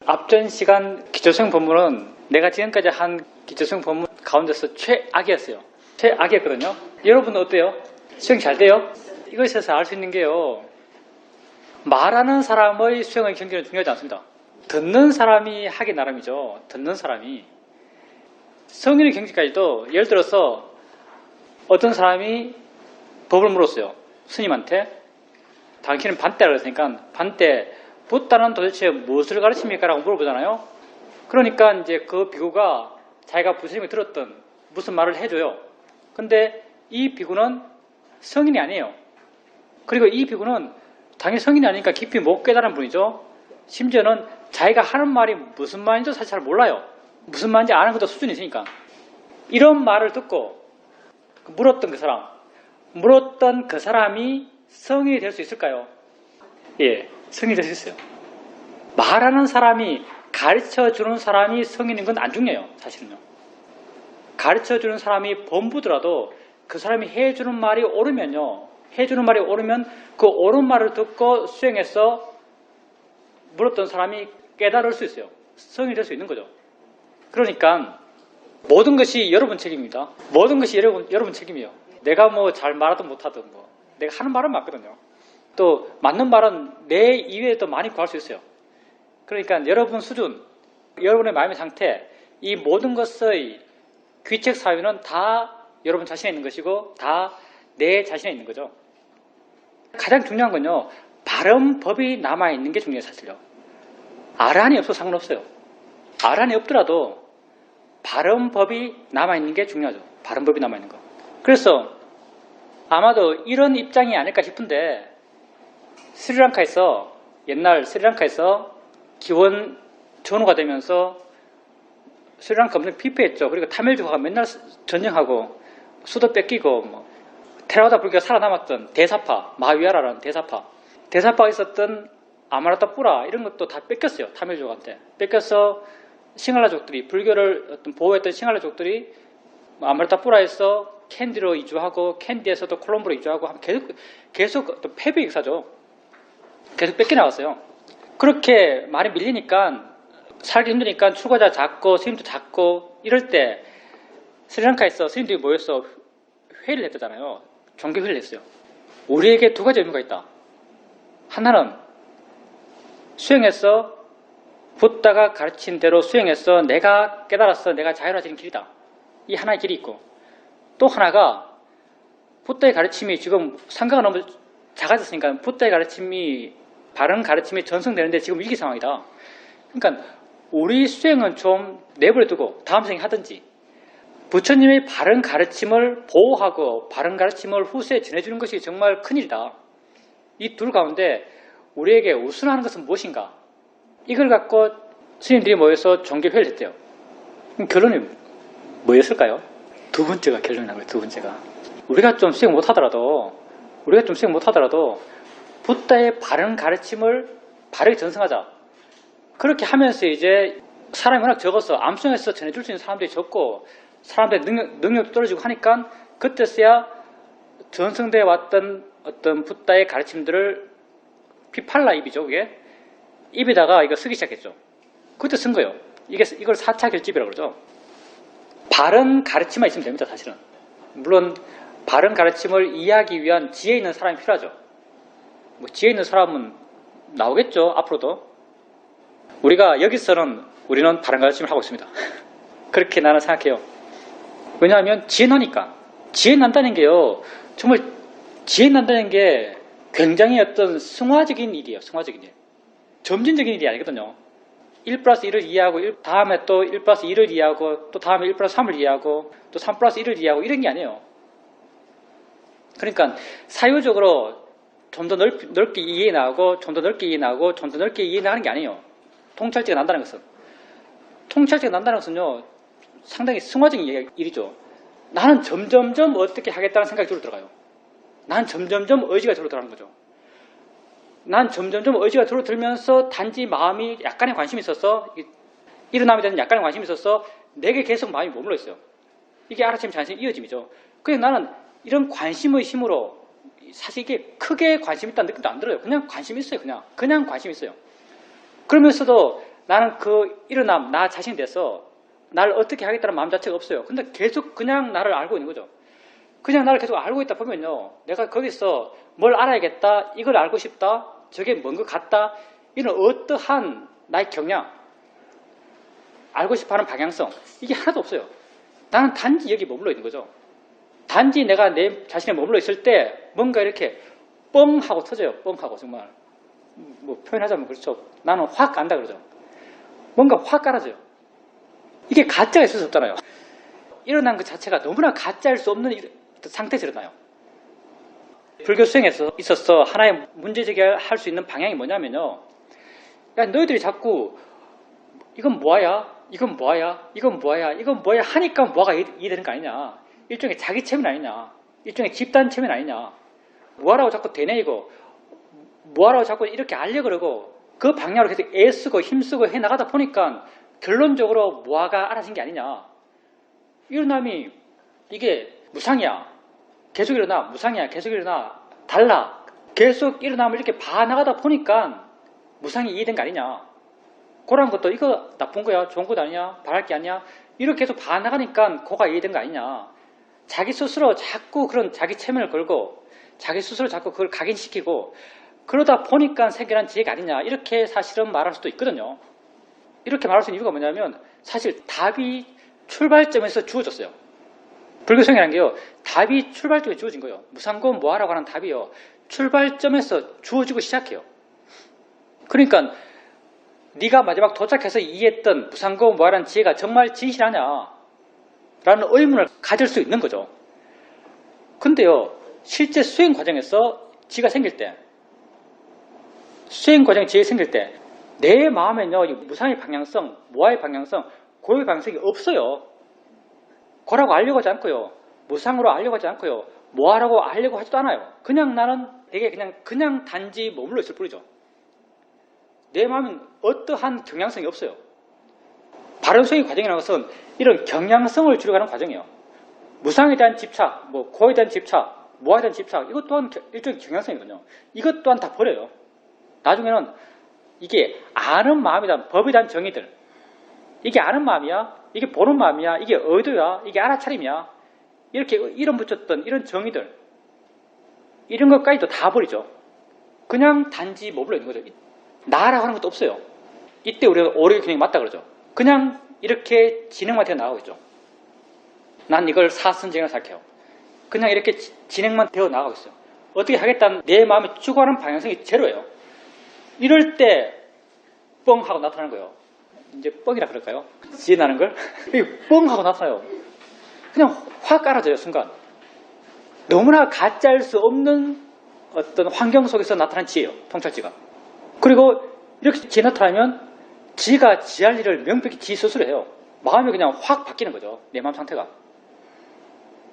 앞전 시간 기초수행 본문은 내가 지금까지 한 기초수행 본문 가운데서 최악이었어요. 최악이었거든요. 여러분은 어때요? 수행 잘 돼요? 이것에서 알 수 있는 게요. 말하는 사람의 수행의 경계는 중요하지 않습니다. 듣는 사람이 하기 나름이죠. 듣는 사람이. 성인의 경지까지도 예를 들어서 어떤 사람이 법을 물었어요. 스님한테. 당신은 반대라고 했으니까 반대, 붓다는 도대체 무엇을 가르칩니까? 라고 물어보잖아요. 그러니까 이제 그 비구가 자기가 부처님이 들었던 무슨 말을 해줘요. 근데 이 비구는 성인이 아니에요. 그리고 이 비구는 당연히 성인이 아니니까 깊이 못 깨달은 분이죠. 심지어는 자기가 하는 말이 무슨 말인지도 사실 잘 몰라요. 무슨 말인지 아는 것도 수준이 있으니까. 이런 말을 듣고 물었던 그 사람이 성인이 될 수 있을까요? 예, 성인이 될 수 있어요. 말하는 사람이, 가르쳐주는 사람이 성인인 건 안 중요해요. 사실은요. 가르쳐주는 사람이 범부더라도 그 사람이 해주는 말이 옳으면요. 해주는 말이 옳으면 그 옳은 말을 듣고 수행해서 물었던 사람이 깨달을 수 있어요. 성인이 될 수 있는 거죠. 그러니까 모든 것이 여러분 책임입니다. 모든 것이 여러분 책임이에요. 내가 뭐 잘 말하든 못하든 뭐 내가 하는 말은 맞거든요. 또 맞는 말은 내 이외에도 많이 구할 수 있어요. 그러니까 여러분 수준, 여러분의 마음의 상태, 이 모든 것의 귀책 사유는 다 여러분 자신에 있는 것이고 다 내 자신에 있는 거죠. 가장 중요한 건요. 바른 법이 남아있는 게 중요해요. 사실요. 아란이 없어도 상관없어요. 아란이 없더라도 바른 법이 남아있는 게 중요하죠. 바른 법이 남아있는 거. 그래서 아마도 이런 입장이 아닐까 싶은데 옛날 스리랑카에서 기원 전후가 되면서 스리랑카 엄청 피폐했죠. 그리고 타밀주가 맨날 전쟁하고 수도 뺏기고 뭐 테라와다 불교가 살아남았던 대사파, 마하위하라라는 대사파가 있었던 아마라타푸라 이런 것도 다 뺏겼어요. 타밀족한테. 뺏겨서 싱할라족들이, 불교를 어떤 보호했던 싱할라족들이 아마라타푸라에서 캔디로 이주하고 캔디에서도 콜롬보로 이주하고 계속 어떤 패배 역사죠. 계속 뺏겨나갔어요. 그렇게 많이 밀리니까 살기 힘드니까 출가자 작고 스님도 작고 이럴 때 스리랑카에서 스님들이 모여서 회의를 했잖아요. 종교 회의를 했어요. 우리에게 두 가지 의미가 있다. 하나는 수행해서 붓다가 가르친 대로 수행해서 내가 깨달아서 내가 자유로워지는 길이다. 이 하나의 길이 있고 또 하나가 붓다의 가르침이 지금 상가가 너무 작아졌으니까 붓다의 가르침이 바른 가르침이 전승되는데 지금 위기 상황이다. 그러니까 우리 수행은 좀 내버려두고 다음 생에 하든지 부처님의 바른 가르침을 보호하고 바른 가르침을 후세에 전해주는 것이 정말 큰일이다. 이 둘 가운데 우리에게 우선하는 것은 무엇인가? 이걸 갖고 스님들이 모여서 종교회의를 했대요. 결론이 뭐였을까요? 두 번째가 결론이 난 거예요. 두 번째가. 우리가 좀 수행 못하더라도 붓다의 바른 가르침을 바르게 전승하자. 그렇게 하면서 이제 사람이 워낙 적어서 암송해서 전해줄 수 있는 사람들이 적고 사람들의 능력도 떨어지고 하니까 그때서야 전승되어 왔던 어떤 붓다의 가르침들을 피팔라 입이죠. 그게 입에다가 이거 쓰기 시작했죠. 그때 쓴 거예요. 이걸 4차 결집이라고 그러죠. 바른 가르침만 있으면 됩니다. 사실은. 물론 바른 가르침을 이해하기 위한 지혜 있는 사람이 필요하죠. 뭐 지혜 있는 사람은 나오겠죠. 앞으로도. 우리가 여기서는 우리는 바른 가르침을 하고 있습니다. 그렇게 나는 생각해요. 왜냐하면 지혜 나니까. 지혜 난다는 게요. 정말 지혜 난다는 게 굉장히 어떤 승화적인 일이에요. 승화적인 일. 점진적인 일이 아니거든요. 1 플러스 1을 이해하고 다음에 또 1 플러스 2를 이해하고 또 다음에 1 플러스 3을 이해하고 또 3 플러스 1을 이해하고 이런 게 아니에요. 그러니까 사유적으로 좀 더 넓게 이해 나가고 좀 더 넓게 이해 나가고 좀 더 넓게 이해 나가는 게 아니에요. 통찰제가 난다는 것은. 통찰제가 난다는 것은요. 상당히 승화적인 일이죠. 나는 점점점 어떻게 하겠다는 생각이 들어가요. 난 점점점 의지가 들어가는 거죠. 난 점점점 의지가 들면서 단지 마음이 약간의 관심이 있어서 일어나게 되는 약간의 관심이 있어서 내게 계속 마음이 머물러 있어요. 이게 알아차림 자연스러운 이어짐이죠. 그래서 나는 이런 관심의 힘으로 사실 이게 크게 관심 있다는 느낌도 안 들어요. 그냥 관심 있어요. 그냥 관심 있어요. 그러면서도 나는 그 일어남, 나 자신에 대해서 나를 어떻게 하겠다는 마음 자체가 없어요. 근데 계속 그냥 나를 알고 있는 거죠. 그냥 나를 계속 알고 있다 보면요. 내가 거기서 뭘 알아야겠다, 이걸 알고 싶다, 저게 뭔 것 같다, 이런 어떠한 나의 경향, 알고 싶어하는 방향성, 이게 하나도 없어요. 나는 단지 여기 머물러 있는 거죠. 단지 내가 내 자신에 머물러 있을 때 뭔가 이렇게 뻥 하고 터져요. 뻥 하고 정말. 뭐 표현하자면 그렇죠. 나는 확 간다 그러죠. 뭔가 확 깔아져요. 이게 가짜가 있을 수 없잖아요. 일어난 그 자체가 너무나 가짜일 수 없는 상태에서 일어나요. 불교 수행에서 있어서 하나의 문제 제기할 수 있는 방향이 뭐냐면요. 야, 너희들이 자꾸 이건 뭐야? 이건 뭐야? 이건 뭐야? 이건 뭐야? 하니까 뭐가 이해되는 거 아니냐? 일종의 자기 체면 아니냐? 일종의 집단 체면 아니냐? 뭐하라고 자꾸 되뇌이고 뭐하라고 자꾸 이렇게 알려 그러고 그 방향으로 계속 애쓰고 힘쓰고 해나가다 보니까 결론적으로 뭐가 알아진 게 아니냐? 일어남이 이게 무상이야. 계속 일어나. 무상이야. 계속 일어나. 달라. 계속 일어남을 이렇게 봐나가다 보니까 무상이 이해된 거 아니냐? 그런 것도 이거 나쁜 거야? 좋은 것 아니냐? 바랄 게 아니야? 이렇게 계속 봐나가니까 그가 이해된 거 아니냐? 자기 스스로 자꾸 그런 자기 체면을 걸고 자기 스스로 자꾸 그걸 각인시키고 그러다 보니까 생겨난 지혜가 아니냐? 이렇게 사실은 말할 수도 있거든요. 이렇게 말할 수 있는 이유가 뭐냐면 사실 답이 출발점에서 주어졌어요. 불교성이라는 게요. 답이 출발점에 주어진 거예요. 무상고는 뭐하라고 하는 답이요. 출발점에서 주어지고 시작해요. 그러니까 네가 마지막 도착해서 이해했던 무상고는 뭐하라는 지혜가 정말 진실하냐? 라는 의문을 가질 수 있는 거죠. 근데요. 실제 수행 과정에서 지혜가 생길 때 수행 과정에 지혜가 생길 때 내 마음에는요. 무상의 방향성, 무아의 방향성, 고의 방향성이 없어요. 고라고 알려고 하지 않고요. 무상으로 알려고 하지 않고요. 뭐하라고 알려고 하지도 않아요. 그냥 나는 되게 그냥 단지 머물러 있을 뿐이죠. 내 마음은 어떠한 경향성이 없어요. 바른 수행의 과정이라는 것은 이런 경향성을 줄여가는 과정이에요. 무상에 대한 집착, 뭐 고에 대한 집착, 무아에 대한 집착, 이것 또한 일종의 경향성이거든요. 이것 또한 다 버려요. 나중에는 이게 아는 마음이다, 법에 대한 정의들, 이게 아는 마음이야, 이게 보는 마음이야, 이게 의도야, 이게 알아차림이야, 이렇게 이름 붙였던 이런 정의들, 이런 것까지도 다 버리죠. 그냥 단지 머물러 있는 거죠. 나라고 하는 것도 없어요. 이때 우리가 오력의 균형이 맞다 그러죠. 그냥 이렇게 진행만 되어 나가고 있죠. 난 이걸 사선쟁이라고 생각해요. 그냥 이렇게 진행만 되어 나가고 있어요. 어떻게 하겠다는 내 마음이 추구하는 방향성이 제로예요. 이럴 때 뻥 하고 나타나는 거예요. 이제 뻥이라 그럴까요? 지혜나는 걸? 뻥 하고 나타나요. 그냥 확 깔아져요, 순간. 너무나 가짜일 수 없는 어떤 환경 속에서 나타난 지혜예요, 통찰지가. 그리고 이렇게 지혜 나타나면 지가 지할 일을 명백히 지 스스로 해요. 마음이 그냥 확 바뀌는 거죠, 내 마음 상태가.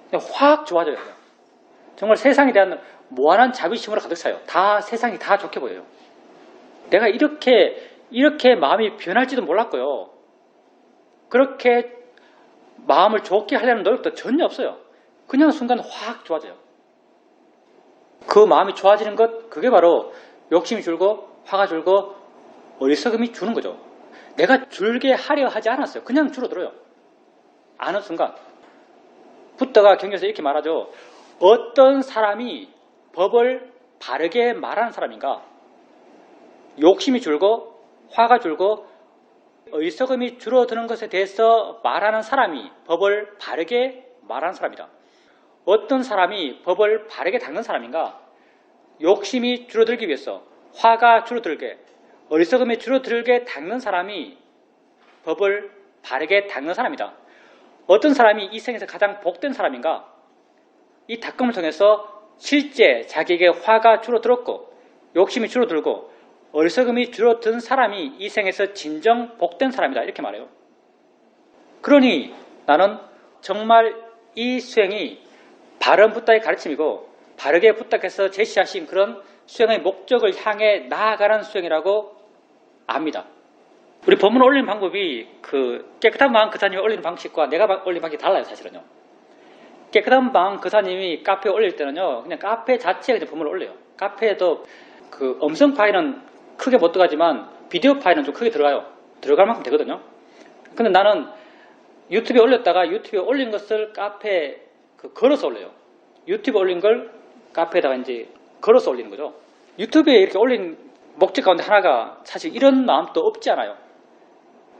그냥 확 좋아져요. 그냥. 정말 세상에 대한 무한한 자비심으로 가득 차요. 다 세상이 다 좋게 보여요. 내가 이렇게 마음이 변할지도 몰랐고요. 그렇게 마음을 좋게 하려는 노력도 전혀 없어요. 그냥 순간 확 좋아져요. 그 마음이 좋아지는 것, 그게 바로 욕심이 줄고 화가 줄고 어리석음이 주는 거죠. 내가 줄게 하려 하지 않았어요. 그냥 줄어들어요. 아는 순간. 붓다가 경전에서 이렇게 말하죠. 어떤 사람이 법을 바르게 말하는 사람인가? 욕심이 줄고 화가 줄고 어리석음이 줄어드는 것에 대해서 말하는 사람이 법을 바르게 말하는 사람이다. 어떤 사람이 법을 바르게 닦는 사람인가? 욕심이 줄어들기 위해서 화가 줄어들게 어리석음이 줄어들게 닦는 사람이 법을 바르게 닦는 사람이다. 어떤 사람이 이 생에서 가장 복된 사람인가? 이 닦음을 통해서 실제 자기에게 화가 줄어들었고 욕심이 줄어들고 어리석음이 줄어든 사람이 이 생에서 진정 복된 사람이다. 이렇게 말해요. 그러니 나는 정말 이 수행이 바른 붓다의 가르침이고 바르게 붓다께서 제시하신 그런 수행의 목적을 향해 나아가는 수행이라고 압니다. 우리 법문을 올리는 방법이 그 깨끗한 마음 그사님이 올리는 방식과 내가 올리는 방식이 달라요. 사실은요. 깨끗한 마음 그사님이 카페에 올릴 때는요. 그냥 카페 자체에 그냥 법문을 올려요. 카페에도 그 음성 파일은 크게 못 들어가지만 비디오 파일은 좀 크게 들어가요. 들어갈 만큼 되거든요. 근데 나는 유튜브에 올렸다가 유튜브에 올린 것을 카페에 걸어서 올려요. 유튜브에 올린 걸 카페에다가 이제 걸어서 올리는 거죠. 유튜브에 이렇게 올린 목적 가운데 하나가 사실 이런 마음도 없지 않아요.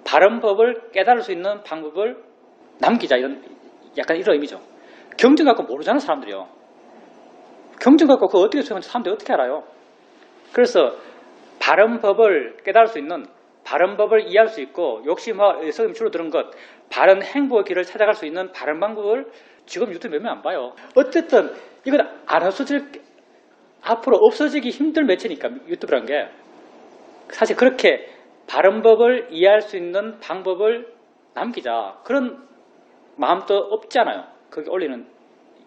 바른 법을 깨달을 수 있는 방법을 남기자, 이런 약간 이런 의미죠. 경전 갖고 모르잖아, 사람들이요. 경전 갖고 그거 어떻게 수행하는지 사람들이 어떻게 알아요? 그래서 바른 법을 깨달을 수 있는, 바른 법을 이해할 수 있고 욕심과 의석임이 줄어드는 것, 바른 행복의 길을 찾아갈 수 있는 바른 방법을 지금 유튜브 몇 명 안 봐요. 어쨌든 이건 안 없어질, 앞으로 없어지기 힘들 매체니까 유튜브라는 게. 사실 그렇게 바른 법을 이해할 수 있는 방법을 남기자, 그런 마음도 없지 않아요. 거기 올리는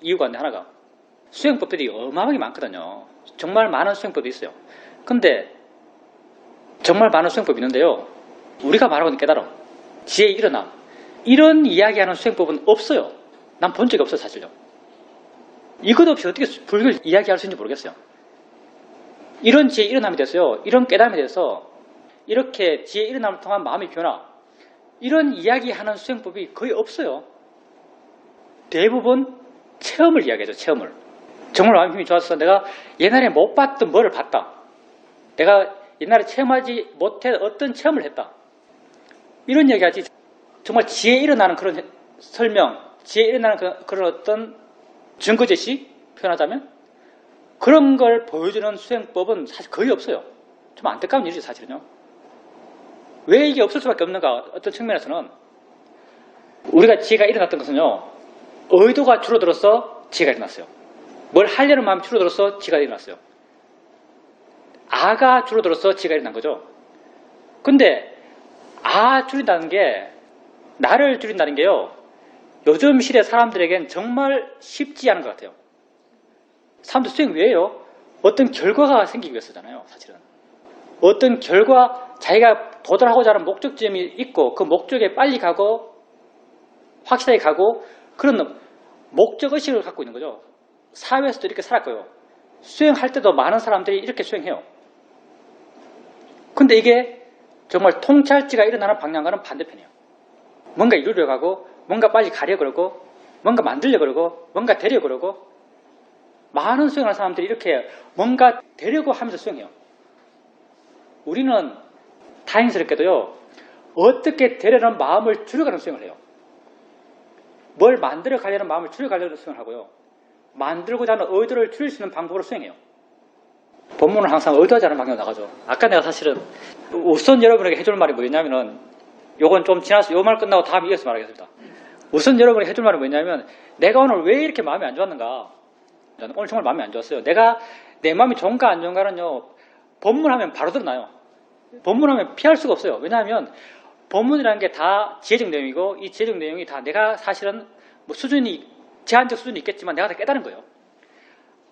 이유가 하나가 수행법들이 어마어마하게 많거든요. 정말 많은 수행법이 있어요. 근데 정말 많은 수행법이 있는데요, 우리가 말하고 있는 깨달음, 지혜의 일어남, 이런 이야기하는 수행법은 없어요. 난 본 적이 없어요, 사실요. 이것 없이 어떻게 불교를 이야기할 수 있는지 모르겠어요. 이런 지혜의 일어남이 돼서요, 이런 깨달음이 돼서 이렇게 지혜의 일어남을 통한 마음의 변화, 이런 이야기하는 수행법이 거의 없어요. 대부분 체험을 이야기하죠, 체험을. 정말 마음의 힘이 좋아서 내가 옛날에 못 봤던 뭐를 봤다. 내가 옛날에 체험하지 못한 어떤 체험을 했다. 이런 이야기하지. 정말 지혜에 일어나는 그런 설명, 지혜에 일어나는 그런 어떤 증거 제시, 표현하자면 그런 걸 보여주는 수행법은 사실 거의 없어요. 좀 안타까운 일이죠, 사실은요. 왜 이게 없을 수밖에 없는가? 어떤 측면에서는 우리가 지혜가 일어났던 것은요, 의도가 줄어들어서 지혜가 일어났어요. 뭘 하려는 마음이 줄어들어서 지혜가 일어났어요. 아가 줄어들어서 지혜가 일어난 거죠. 근데 줄인다는 게, 나를 줄인다는 게요, 요즘 시대 사람들에겐 정말 쉽지 않은 것 같아요. 사람들 수행 왜 해요? 어떤 결과가 생기기 위해서잖아요, 사실은. 어떤 결과, 자기가 도달하고자 하는 목적점이 있고 그 목적에 빨리 가고 확실하게 가고 그런 목적의식을 갖고 있는 거죠. 사회에서도 이렇게 살았고요. 수행할 때도 많은 사람들이 이렇게 수행해요. 근데 이게 정말 통찰지가 일어나는 방향과는 반대편이에요. 뭔가 이루려고 하고, 뭔가 빨리 가려고 그러고, 뭔가 만들려고 그러고, 뭔가 되려고 그러고, 많은 수행하는 사람들이 이렇게 뭔가 되려고 하면서 수행해요. 우리는 다행스럽게도요, 어떻게 되려는 마음을 줄여가는 수행을 해요. 뭘 만들어 가려는 마음을 줄여가려는 수행을 하고요, 만들고자 하는 의도를 줄일 수 있는 방법으로 수행해요. 본문은 항상 의도하지 않은 방향으로 나가죠. 아까 내가 사실은 우선 여러분에게 해줄 말이 뭐였냐면은, 요건 좀 지나서 요 말 끝나고 다음 이어서 말하겠습니다. 우선 여러분에게 해줄 말이 뭐냐면, 내가 오늘 왜 이렇게 마음이 안 좋았는가? 저는 오늘 정말 마음이 안 좋았어요. 내가 내 마음이 좋은가 안 좋은가는요, 법문하면 바로 드러나요. 법문하면 피할 수가 없어요. 왜냐하면 법문이라는 게 다 지혜적 내용이고, 이 지혜적 내용이 다 내가 사실은 뭐 수준이, 제한적 수준이 있겠지만 내가 다 깨달은 거예요.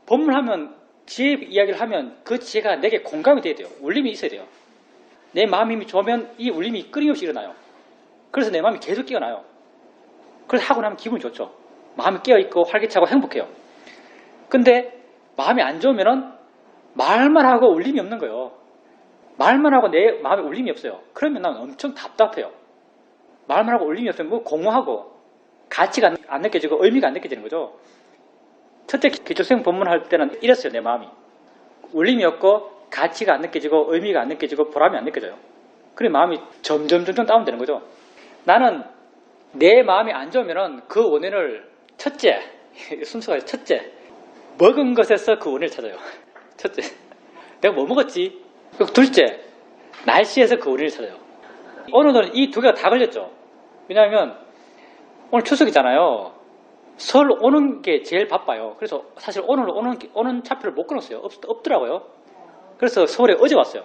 법문하면, 지혜 이야기를 하면 그 지혜가 내게 공감이 돼야 돼요. 울림이 있어야 돼요. 내 마음 힘이 좋으면 이 울림이 끊임없이 일어나요. 그래서 내 마음이 계속 깨어나요. 그래서 하고 나면 기분이 좋죠. 마음이 깨어있고 활기차고 행복해요. 근데 마음이 안 좋으면은 말만 하고 울림이 없는 거예요. 말만 하고 내 마음에 울림이 없어요. 그러면 난 엄청 답답해요. 말만 하고 울림이 없으면 뭐 공허하고 가치가 안 느껴지고 의미가 안 느껴지는 거죠. 첫째 기초수행 법문할 때는 이랬어요. 내 마음이 울림이 없고 가치가 안 느껴지고 의미가 안 느껴지고 보람이 안 느껴져요. 그래 마음이 점점 다운되는 거죠. 나는 내 마음이 안 좋으면은 그 원인을, 첫째, 순서가 첫째, 먹은 것에서 그 원인을 찾아요. 첫째, 내가 뭐 먹었지? 둘째, 날씨에서 그 원인을 찾아요. 오늘은 이 두 개가 다 걸렸죠. 왜냐하면 오늘 추석이잖아요. 설 오는 게 제일 바빠요. 그래서 사실 오늘 오는 차표를 못 끊었어요. 없더라고요. 그래서 서울에 어제 왔어요.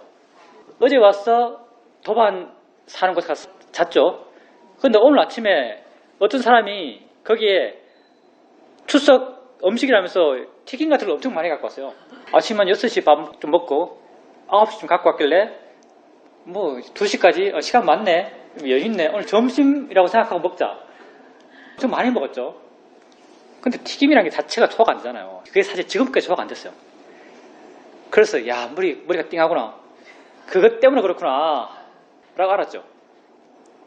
어제 와서 도반 사는 곳에 가서 잤죠. 근데 오늘 아침에 어떤 사람이 거기에 추석 음식이라면서 튀김 같은 걸 엄청 많이 갖고 왔어요. 아침 한 6시 밥 좀 먹고 9시쯤 갖고 왔길래 뭐 2시까지 시간 많네, 여유 있네, 오늘 점심이라고 생각하고 먹자. 좀 많이 먹었죠. 근데 튀김이라는 게 자체가 소화가 안 되잖아요. 그게 사실 지금까지 소화가 안 됐어요. 그래서 야, 머리가 띵하구나, 그것 때문에 그렇구나 라고 알았죠.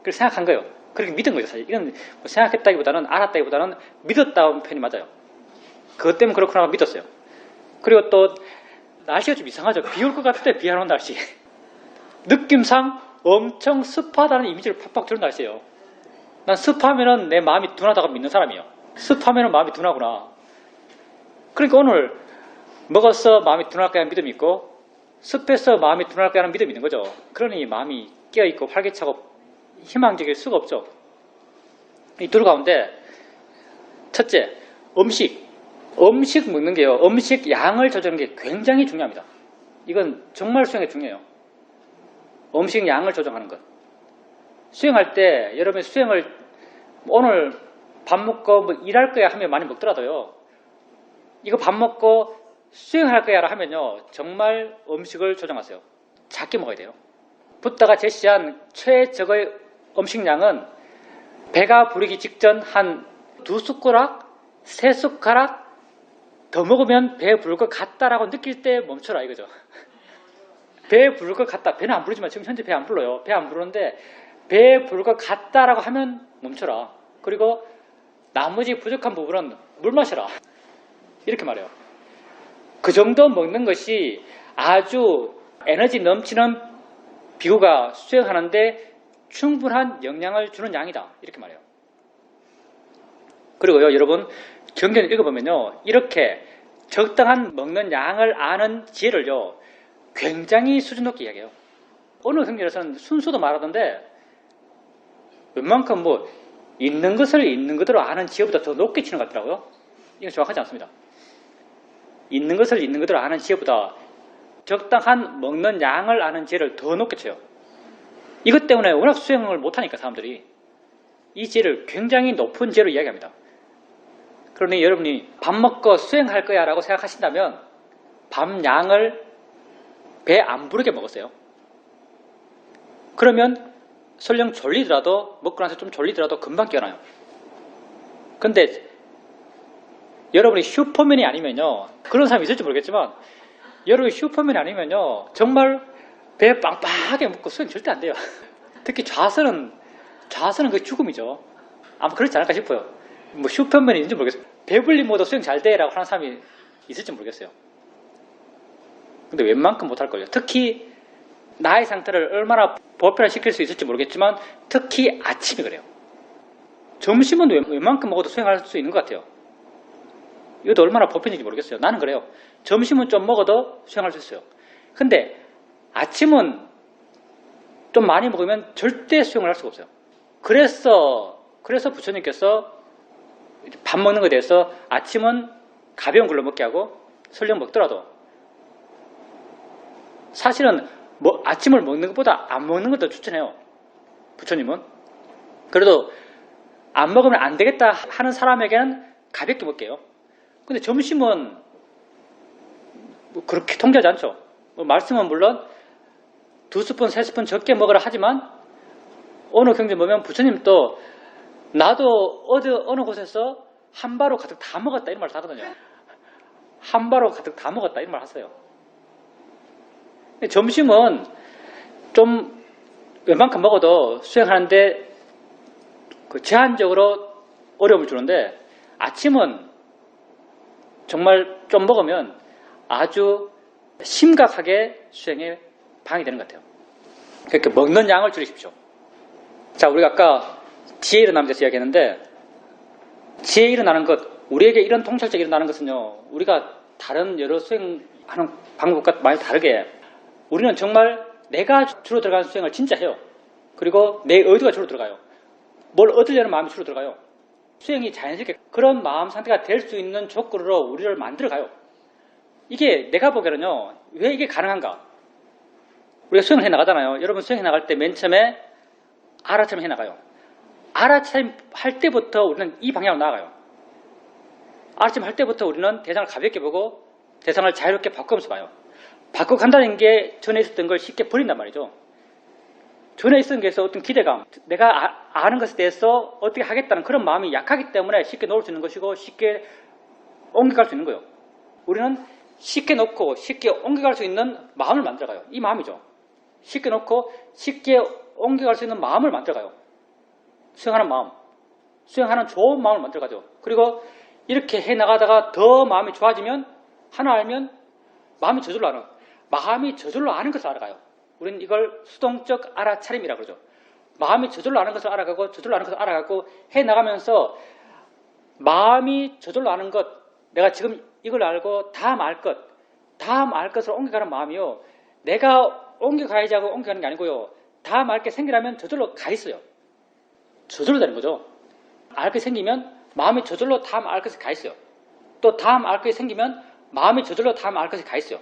그렇게 생각한 거예요. 그렇게 믿은 거죠, 사실. 이건 뭐 생각했다기보다는, 알았다기보다는 믿었다는 편이 맞아요. 그것 때문에 그렇구나 하고 믿었어요. 그리고 또 날씨가 좀 이상하죠. 비 올 것 같을 때 비 안 오는 날씨. 느낌상 엄청 습하다는 이미지를 팍팍 주는 날씨예요. 난 습하면은 내 마음이 둔하다고 믿는 사람이에요. 습하면은 마음이 둔하구나. 그러니까 오늘 먹었어 마음이 둔할 거야 믿음이 있고, 습해서 마음이 둔할 거야 하는 믿음이 있는 거죠. 그러니 마음이 깨어있고 활기차고 희망적일 수가 없죠. 이 둘 가운데 첫째, 음식 먹는 게요. 음식 양을 조절하는 게 굉장히 중요합니다. 이건 정말 수행에 중요해요. 음식 양을 조정하는 것. 수행할 때 여러분이 수행을 오늘 밥 먹고 뭐 일할 거야 하면 많이 먹더라도요. 이거 밥 먹고 수행할 거야 하면요. 정말 음식을 조정하세요. 작게 먹어야 돼요. 붓다가 제시한 최적의 음식량은 배가 부르기 직전 한 2숟가락, 3숟가락 더 먹으면 배 부를 것 같다라고 느낄 때 멈춰라 이거죠. 배 부를 것 같다. 배는 안 부르지만 지금 현재 배 안 불러요. 배 안 부르는데 배 부를 것 같다라고 하면 멈춰라. 그리고 나머지 부족한 부분은 물 마셔라. 이렇게 말해요. 그 정도 먹는 것이 아주 에너지 넘치는 비구가 수행하는데 충분한 영향을 주는 양이다. 이렇게 말해요. 그리고요, 여러분, 경전을 읽어보면요, 이렇게 적당한 먹는 양을 아는 지혜를요, 굉장히 수준 높게 이야기해요. 어느 경전에서는 순수도 말하던데, 웬만큼 뭐, 있는 것을 있는 그대로 아는 지혜보다 더 높게 치는 것 같더라고요. 이건 정확하지 않습니다. 있는 것을 있는 그대로 아는 지혜보다 적당한 먹는 양을 아는 지혜를 더 높게 쳐요. 이것 때문에 워낙 수행을 못하니까 사람들이 이 지혜를 굉장히 높은 지혜로 이야기합니다. 그러니 여러분이 밥 먹고 수행할 거야 라고 생각하신다면 밥 양을 배 안 부르게 먹었어요. 그러면 설령 졸리더라도 먹고 나서 좀 졸리더라도 금방 깨어나요. 근데 여러분이 슈퍼맨이 아니면요, 그런 사람이 있을지 모르겠지만 여러분이 슈퍼맨이 아니면요 정말 배 빵빵하게 먹고 수행 절대 안 돼요. 특히 좌선은 그 죽음이죠. 아마 그렇지 않을까 싶어요. 뭐 슈퍼맨이 있는지 모르겠어요. 배불리 모두 수행 잘 돼라고 하는 사람이 있을지 모르겠어요. 근데 웬만큼 못할 걸요. 특히 나의 상태를 얼마나 보편화시킬 수 있을지 모르겠지만 특히 아침이 그래요. 점심은 웬만큼 먹어도 수행할 수 있는 것 같아요. 이것도 얼마나 보편인지 모르겠어요. 나는 그래요. 점심은 좀 먹어도 수행할 수 있어요. 근데 아침은 좀 많이 먹으면 절대 수행을 할 수가 없어요. 그래서 부처님께서 밥 먹는 것에 대해서 아침은 가벼운 걸로 먹게 하고 설령 먹더라도 사실은 아침을 먹는 것보다 안 먹는 걸 더 추천해요. 부처님은. 그래도 안 먹으면 안 되겠다 하는 사람에게는 가볍게 먹게요. 근데 점심은 뭐 그렇게 통제하지 않죠. 말씀은 물론 2스푼, 3스푼 적게 먹으라 하지만 어느 경전 보면 부처님도 나도 어느 곳에서 한 바로 가득 다 먹었다 이런 말을 하거든요. 한 바로 가득 다 먹었다 이런 말을 하세요. 점심은 좀 웬만큼 먹어도 수행하는데 제한적으로 어려움을 주는데 아침은 정말 좀 먹으면 아주 심각하게 수행에 방해되는 것 같아요. 그러니까 먹는 양을 줄이십시오. 자, 우리가 아까 지혜 일어나는 데서 이야기했는데 지혜 일어나는 것, 우리에게 이런 통찰적 일어나는 것은요, 우리가 다른 여러 수행하는 방법과 많이 다르게 우리는 정말 내가 주로 들어가는 수행을 진짜 해요. 그리고 내 의도가 주로 들어가요. 뭘 얻으려는 마음이 주로 들어가요. 수행이 자연스럽게 그런 마음 상태가 될 수 있는 조건으로 우리를 만들어가요. 이게 내가 보기에는요, 왜 이게 가능한가? 우리가 수행을 해나가잖아요. 여러분 수행해 나갈 때 맨 처음에 알아차림 해나가요. 알아차림 할 때부터 우리는 이 방향으로 나아가요. 알아차림 할 때부터 우리는 대상을 가볍게 보고 대상을 자유롭게 바꾸면서 봐요. 바꾸고 간다는 게 전에 있었던 걸 쉽게 버린단 말이죠. 전에 있었던 게서 어떤 기대감, 내가 아는 것에 대해서 어떻게 하겠다는 그런 마음이 약하기 때문에 쉽게 놓을 수 있는 것이고 쉽게 옮겨갈 수 있는 거예요. 우리는 쉽게 놓고 쉽게 옮겨갈 수 있는 마음을 만들어가요. 이 마음이죠. 쉽게 놓고 쉽게 옮겨갈 수 있는 마음을 만들어가요. 수행하는 마음, 수행하는 좋은 마음을 만들어가죠. 그리고 이렇게 해나가다가 더 마음이 좋아지면 하나 알면 마음이 저절로 아는, 마음이 저절로 아는 것을 알아가요. 우리는 이걸 수동적 알아차림이라고 그러죠. 마음이 저절로 아는 것을 알아가고 저절로 아는 것을 알아가고 해나가면서 마음이 저절로 아는 것, 내가 지금 이걸 알고 다음 알 것, 다음 알 것을 옮겨가는 마음이요. 내가 옮겨가야지 하고 옮겨가는 게 아니고요. 다음 알 게 생기라면 저절로 가 있어요. 저절로 되는 거죠. 알 것이 생기면 마음이 저절로 다음 알 것이 가 있어요. 또 다음 알 것이 생기면 마음이 저절로 다음 알 것이 가 있어요.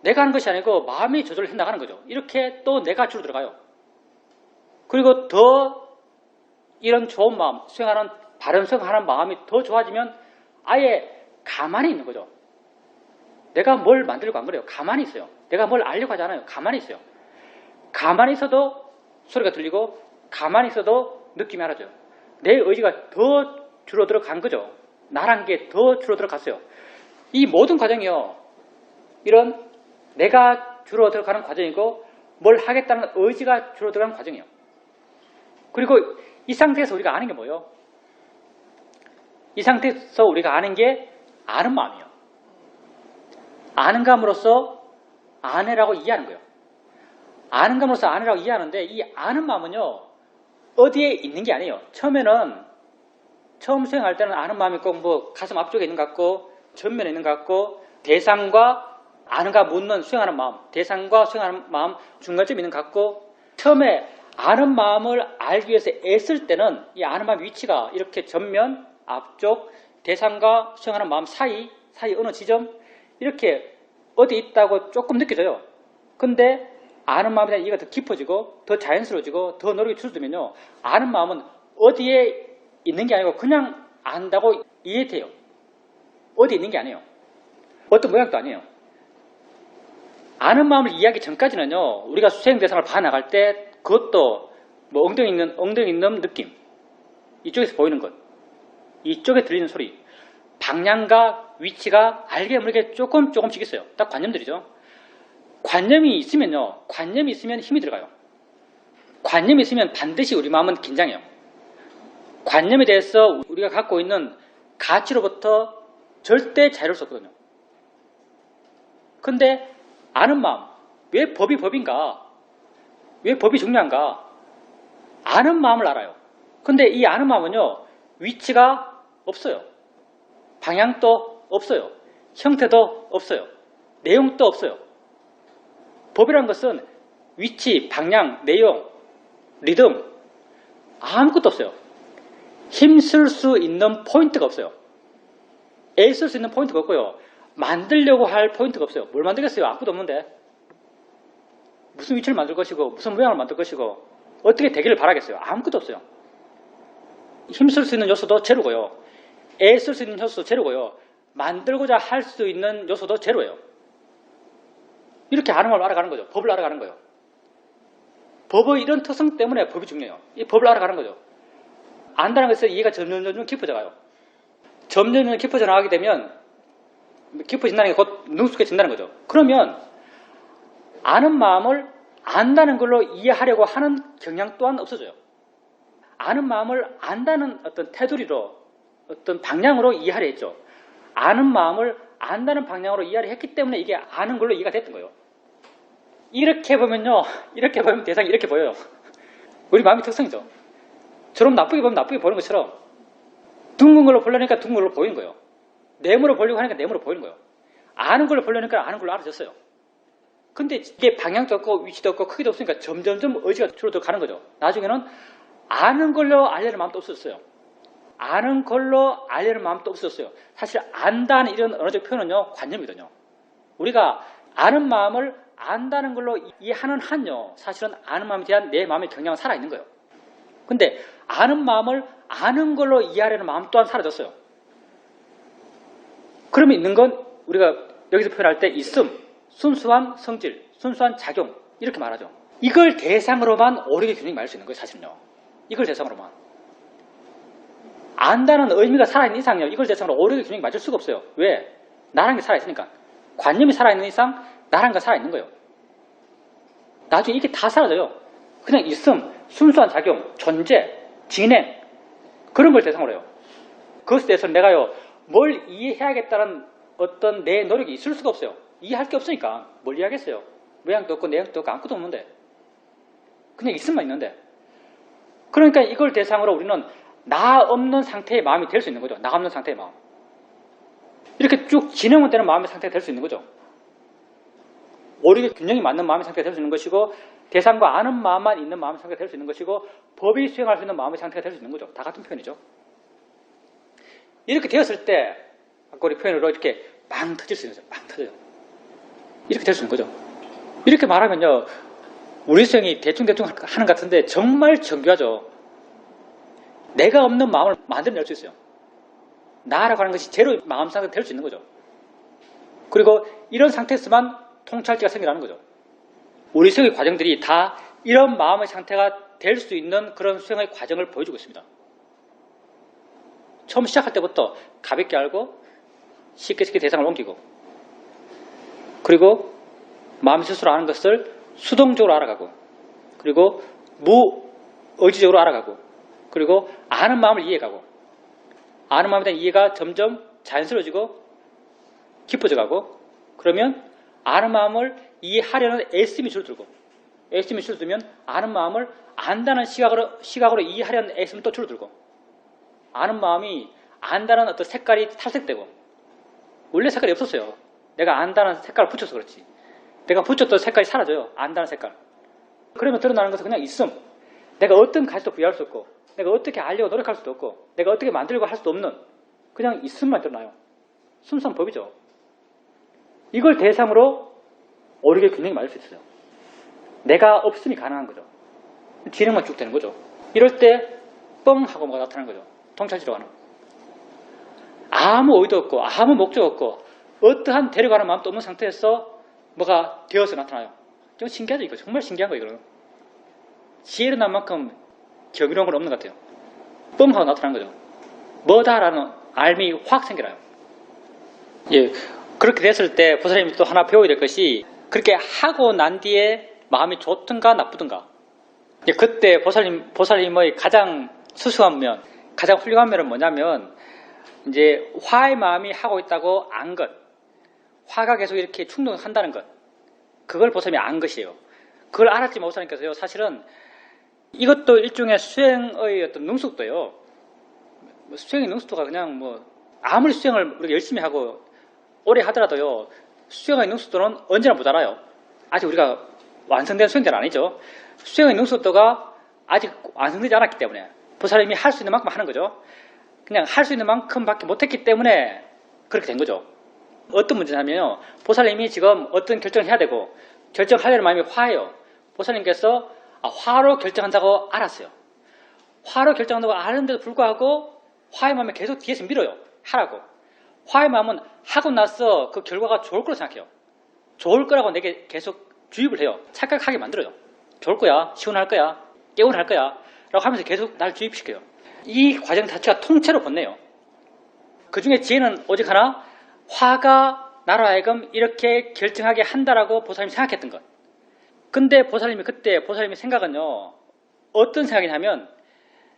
내가 하는 것이 아니고 마음이 저절로 해나가는 거죠. 이렇게 또 내가 줄어 들어가요. 그리고 더 이런 좋은 마음, 수행하는 바른 수행하는 마음이 더 좋아지면 아예 가만히 있는 거죠. 내가 뭘 만들려고 안 그래요. 가만히 있어요. 내가 뭘 알려고 하지 않아요. 가만히 있어요. 가만히 있어도 소리가 들리고 가만히 있어도 느낌이 알아져요. 내 의지가 더 줄어들어 간 거죠. 나란 게 더 줄어들어 갔어요. 이 모든 과정이요. 이런 내가 줄어들어 가는 과정이고 뭘 하겠다는 의지가 줄어들어 가는 과정이에요. 그리고 이 상태에서 우리가 아는 게 뭐예요? 이 상태에서 우리가 아는 게 아는 마음이에요. 아는 감으로써 아내라고 이해하는 거예요. 아는 감으로써 아내라고 이해하는데 이 아는 마음은요. 어디에 있는 게 아니에요. 처음 수행할 때는 아는 마음이 꼭 뭐 가슴 앞쪽에 있는 것 같고 전면에 있는 것 같고 대상과 아는가 묻는 수행하는 마음, 대상과 수행하는 마음 중간쯤에 있는 것 같고 처음에 아는 마음을 알기 위해서 애쓸 때는 이 아는 마음의 위치가 이렇게 전면, 앞쪽, 대상과 수행하는 마음 사이 어느 지점 이렇게 어디 있다고 조금 느껴져요. 근데 아는 마음에 대한 이해가 더 깊어지고 더 자연스러워지고 더 노력이 줄어들면요. 아는 마음은 어디에 있는 게 아니고 그냥 안다고 이해돼요. 어디 있는 게 아니에요. 어떤 모양도 아니에요. 아는 마음을 이해하기 전까지는요. 우리가 수행 대상을 봐나갈 때 그것도 뭐 엉덩이 있는 느낌, 이쪽에서 보이는 것, 이쪽에 들리는 소리, 방향과 위치가 알게 모르게 조금씩 있어요. 딱 관념들이죠. 관념이 있으면요. 관념이 있으면 힘이 들어가요. 관념이 있으면 반드시 우리 마음은 긴장해요. 관념에 대해서 우리가 갖고 있는 가치로부터 절대 자유로울 수 없거든요. 근데 아는 마음, 왜 법이 법인가? 왜 법이 중요한가? 아는 마음을 알아요. 근데 이 아는 마음은요. 위치가 없어요. 방향도 없어요. 형태도 없어요. 내용도 없어요. 법이라는 것은 위치, 방향, 내용, 리듬 아무것도 없어요. 힘쓸 수 있는 포인트가 없어요. 애쓸 수 있는 포인트가 없고요. 만들려고 할 포인트가 없어요. 뭘 만들겠어요? 아무것도 없는데. 무슨 위치를 만들 것이고 무슨 모양을 만들 것이고 어떻게 되기를 바라겠어요? 아무것도 없어요. 힘쓸 수 있는 요소도 제로고요. 애쓸 수 있는 요소도 제로고요. 만들고자 할 수 있는 요소도 제로예요. 이렇게 아는 걸 알아가는 거죠. 법을 알아가는 거예요. 법의 이런 특성 때문에 법이 중요해요. 이 법을 알아가는 거죠. 안다는 것에서 이해가 점점 깊어져가요. 점점 깊어져 나가게 되면 깊어진다는 게 곧 능숙해진다는 거죠. 그러면 아는 마음을 안다는 걸로 이해하려고 하는 경향 또한 없어져요. 아는 마음을 안다는 어떤 테두리로 어떤 방향으로 이해하려 했죠. 아는 마음을 안다는 방향으로 이해를 했기 때문에 이게 아는 걸로 이해가 됐던 거예요. 이렇게 보면요. 이렇게 보면 대상이 이렇게 보여요. 우리 마음의 특성이죠. 저럼 나쁘게 보면 나쁘게 보이는 것처럼 둥근 걸로 보려니까 둥근 걸로 보이는 거예요. 네모로 보려고 하니까 네모로 보이는 거예요. 아는 걸로 보려니까 아는 걸로 알아졌어요. 근데 이게 방향도 없고 위치도 없고 크기도 없으니까 점점점 의지가 줄어들어 가는 거죠. 나중에는 아는 걸로 알려는 마음도 없어졌어요. 아는 걸로 알려는 마음도 없어졌어요. 사실 안다는 이런 언어적 표현은요. 관념이거든요. 우리가 아는 마음을 안다는 걸로 이해하는 한요. 사실은 아는 마음에 대한 내 마음의 경향은 살아있는 거예요. 근데 아는 마음을 아는 걸로 이해하려는 마음 또한 사라졌어요. 그러면 있는 건 우리가 여기서 표현할 때 있음, 순수한 성질, 순수한 작용 이렇게 말하죠. 이걸 대상으로만 오력의 균형이 말할 수 있는 거예요. 사실은요. 이걸 대상으로만. 안다는 의미가 살아있는 이상요. 이걸 대상으로 오력의 균형이 맞을 수가 없어요. 왜? 나란 게 살아있으니까. 관념이 살아있는 이상 나란 게 살아있는 거예요. 나중에 이게 다 사라져요. 그냥 있음, 순수한 작용, 존재 진행, 그런 걸 대상으로 해요. 그것에 대해서 내가요, 뭘 이해해야겠다는 어떤 내 노력이 있을 수가 없어요. 이해할 게 없으니까 뭘 이해하겠어요. 모양도 없고 내용도 없고 아무것도 없는데. 그냥 있음만 있는데. 그러니까 이걸 대상으로 우리는 나 없는 상태의 마음이 될 수 있는 거죠. 나 없는 상태의 마음. 이렇게 쭉 진행은 되는 마음의 상태가 될 수 있는 거죠. 오히려 균형이 맞는 마음의 상태가 될 수 있는 것이고, 대상과 아는 마음만 있는 마음의 상태가 될 수 있는 것이고, 법이 수행할 수 있는 마음의 상태가 될 수 있는 거죠. 다 같은 표현이죠. 이렇게 되었을 때 아까 우리 표현으로 이렇게 빵 터질 수 있는 거죠. 빵 터져요. 이렇게 될 수 있는 거죠. 이렇게 말하면요, 우리 수행이 대충대충 하는 것 같은데 정말 정교하죠. 내가 없는 마음을 만들어낼 수 있어요. 나라고 하는 것이 제로 마음 상태가 될 수 있는 거죠. 그리고 이런 상태에서만 통찰지가 생겨나는 거죠. 우리 수행의 과정들이 다 이런 마음의 상태가 될 수 있는 그런 수행의 과정을 보여주고 있습니다. 처음 시작할 때부터 가볍게 알고 쉽게 대상을 옮기고, 그리고 마음 스스로 아는 것을 수동적으로 알아가고, 그리고 무의지적으로 알아가고, 그리고 아는 마음을 이해가고, 아는 마음에 대한 이해가 점점 자연스러워지고 깊어져가고, 그러면 아는 마음을 이해하려는 애씀이 줄어들고, 애씀이 줄어들면 아는 마음을 안다는 시각으로 이해하려는 애씀은 또 줄어들고, 아는 마음이 안다는 어떤 색깔이 탈색되고, 원래 색깔이 없었어요. 내가 안다는 색깔을 붙여서 그렇지. 내가 붙였던 색깔이 사라져요. 안다는 색깔. 그러면 드러나는 것은 그냥 있음. 내가 어떤 가치도 부여할 수 없고, 내가 어떻게 알려고 노력할 수도 없고, 내가 어떻게 만들려고 할 수도 없는 그냥 있음만 드러나요. 순수한 법이죠. 이걸 대상으로 오르게 균형이 맞을 수 있어요. 내가 없음이 가능한 거죠. 진행만 쭉 되는 거죠. 이럴 때 뻥 하고 뭐가 나타나는 거죠. 통찰지로 가는. 아무 의도 없고 아무 목적 없고 어떠한 데려가는 마음도 없는 상태에서 뭐가 되어서 나타나요. 좀 신기하죠. 이거 정말 신기한 거예요. 이거는. 지혜로 난 만큼 경이로운 건 없는 것 같아요. 뻥 하고 나타나는 거죠. 뭐다라는 알미 확 생겨나요. 예, 그렇게 됐을 때 보살님이 또 하나 배워야 될 것이, 그렇게 하고 난 뒤에 마음이 좋든가 나쁘든가, 그때 보살님의 가장 수수한 면, 가장 훌륭한 면은 뭐냐면, 이제 화의 마음이 하고 있다고 안 것, 화가 계속 이렇게 충동한다는 것, 그걸 보살님이 안 것이에요. 그걸 알았지만 보살님께서요, 사실은 이것도 일종의 수행의 어떤 능숙도예요. 수행의 능숙도가 그냥 아무리 수행을 우리가 열심히 하고 오래 하더라도요, 수행의 능숙도는 언제나 모자라요. 아직 우리가 완성된 수행자는 아니죠. 수행의 능숙도가 아직 완성되지 않았기 때문에 보살님이 할 수 있는 만큼 하는 거죠. 그냥 할 수 있는 만큼밖에 못했기 때문에 그렇게 된 거죠. 어떤 문제냐면요, 보살님이 지금 어떤 결정을 해야 되고 결정하려는 마음이 화예요. 보살님께서 화로 결정한다고 알았어요. 화로 결정한다고 아는데도 불구하고 화의 마음이 계속 뒤에서 밀어요. 하라고. 화의 마음은 하고 나서 그 결과가 좋을 거라고 생각해요. 좋을 거라고 내게 계속 주입을 해요. 착각하게 만들어요. 좋을 거야, 시원할 거야, 깨운할 거야 라고 하면서 계속 날 주입시켜요. 이 과정 자체가 통째로 번뇌요. 그 중에 지혜는 오직 하나, 화가 나로 하여금 이렇게 결정하게 한다라고 보살님이 생각했던 것. 근데 보살님이 생각은요, 어떤 생각이냐면,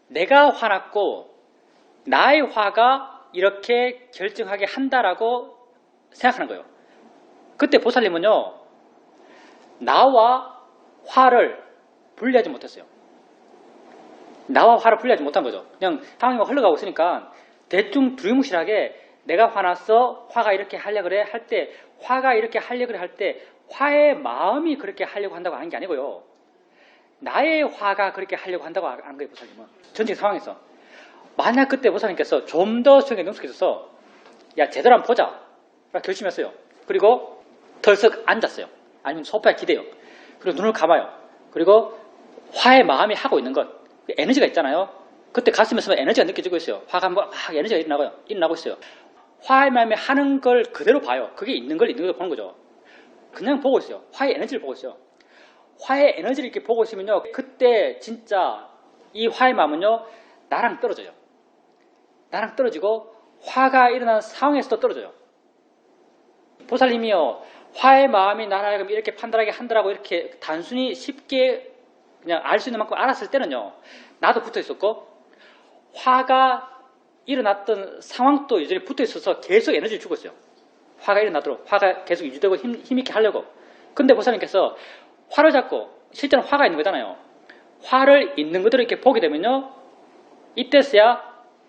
내가 화났고 나의 화가 이렇게 결정하게 한다라고 생각하는 거예요. 그때 보살님은요, 나와 화를 분리하지 못했어요. 나와 화를 분리하지 못한 거죠. 그냥 상황이 흘러가고 있으니까 대충 두리뭉실하게 내가 화났어, 화가 이렇게 하려고 그래 할 때, 화가 이렇게 하려고 그래 할 때 화의 마음이 그렇게 하려고 한다고 하는 게 아니고요, 나의 화가 그렇게 하려고 한다고 하는 거예요. 보살님은 전체 상황에서. 만약 그때 보살님께서 좀 더 수행에 능숙해져서 야 제대로 한번 보자 라고 결심했어요. 그리고 덜썩 앉았어요. 아니면 소파에 기대요. 그리고 눈을 감아요. 그리고 화의 마음이 하고 있는 것, 에너지가 있잖아요. 그때 가슴에서 에너지가 느껴지고 있어요. 화가 막 에너지가 일어나고 있어요. 화의 마음이 하는 걸 그대로 봐요. 그게 있는 걸 보는 거죠. 그냥 보고 있어요. 화의 에너지를 보고 있어요. 화의 에너지를 이렇게 보고 있으면요, 그때 진짜 이 화의 마음은요, 나랑 떨어져요. 나랑 떨어지고 화가 일어나는 상황에서도 떨어져요. 보살님이요, 화의 마음이 나를 하여금 이렇게 판단하게 한다라고 이렇게 단순히 쉽게 그냥 알 수 있는 만큼 알았을 때는요, 나도 붙어 있었고 화가 일어났던 상황도 여전히 붙어 있어서 계속 에너지를 주고 있어요. 화가 일어나도록 화가 계속 유지되고 힘있게 하려고. 근데 보살님께서 화를 잡고 실제로 화가 있는 거잖아요. 화를 있는 그대로 이렇게 보게 되면요, 이때서야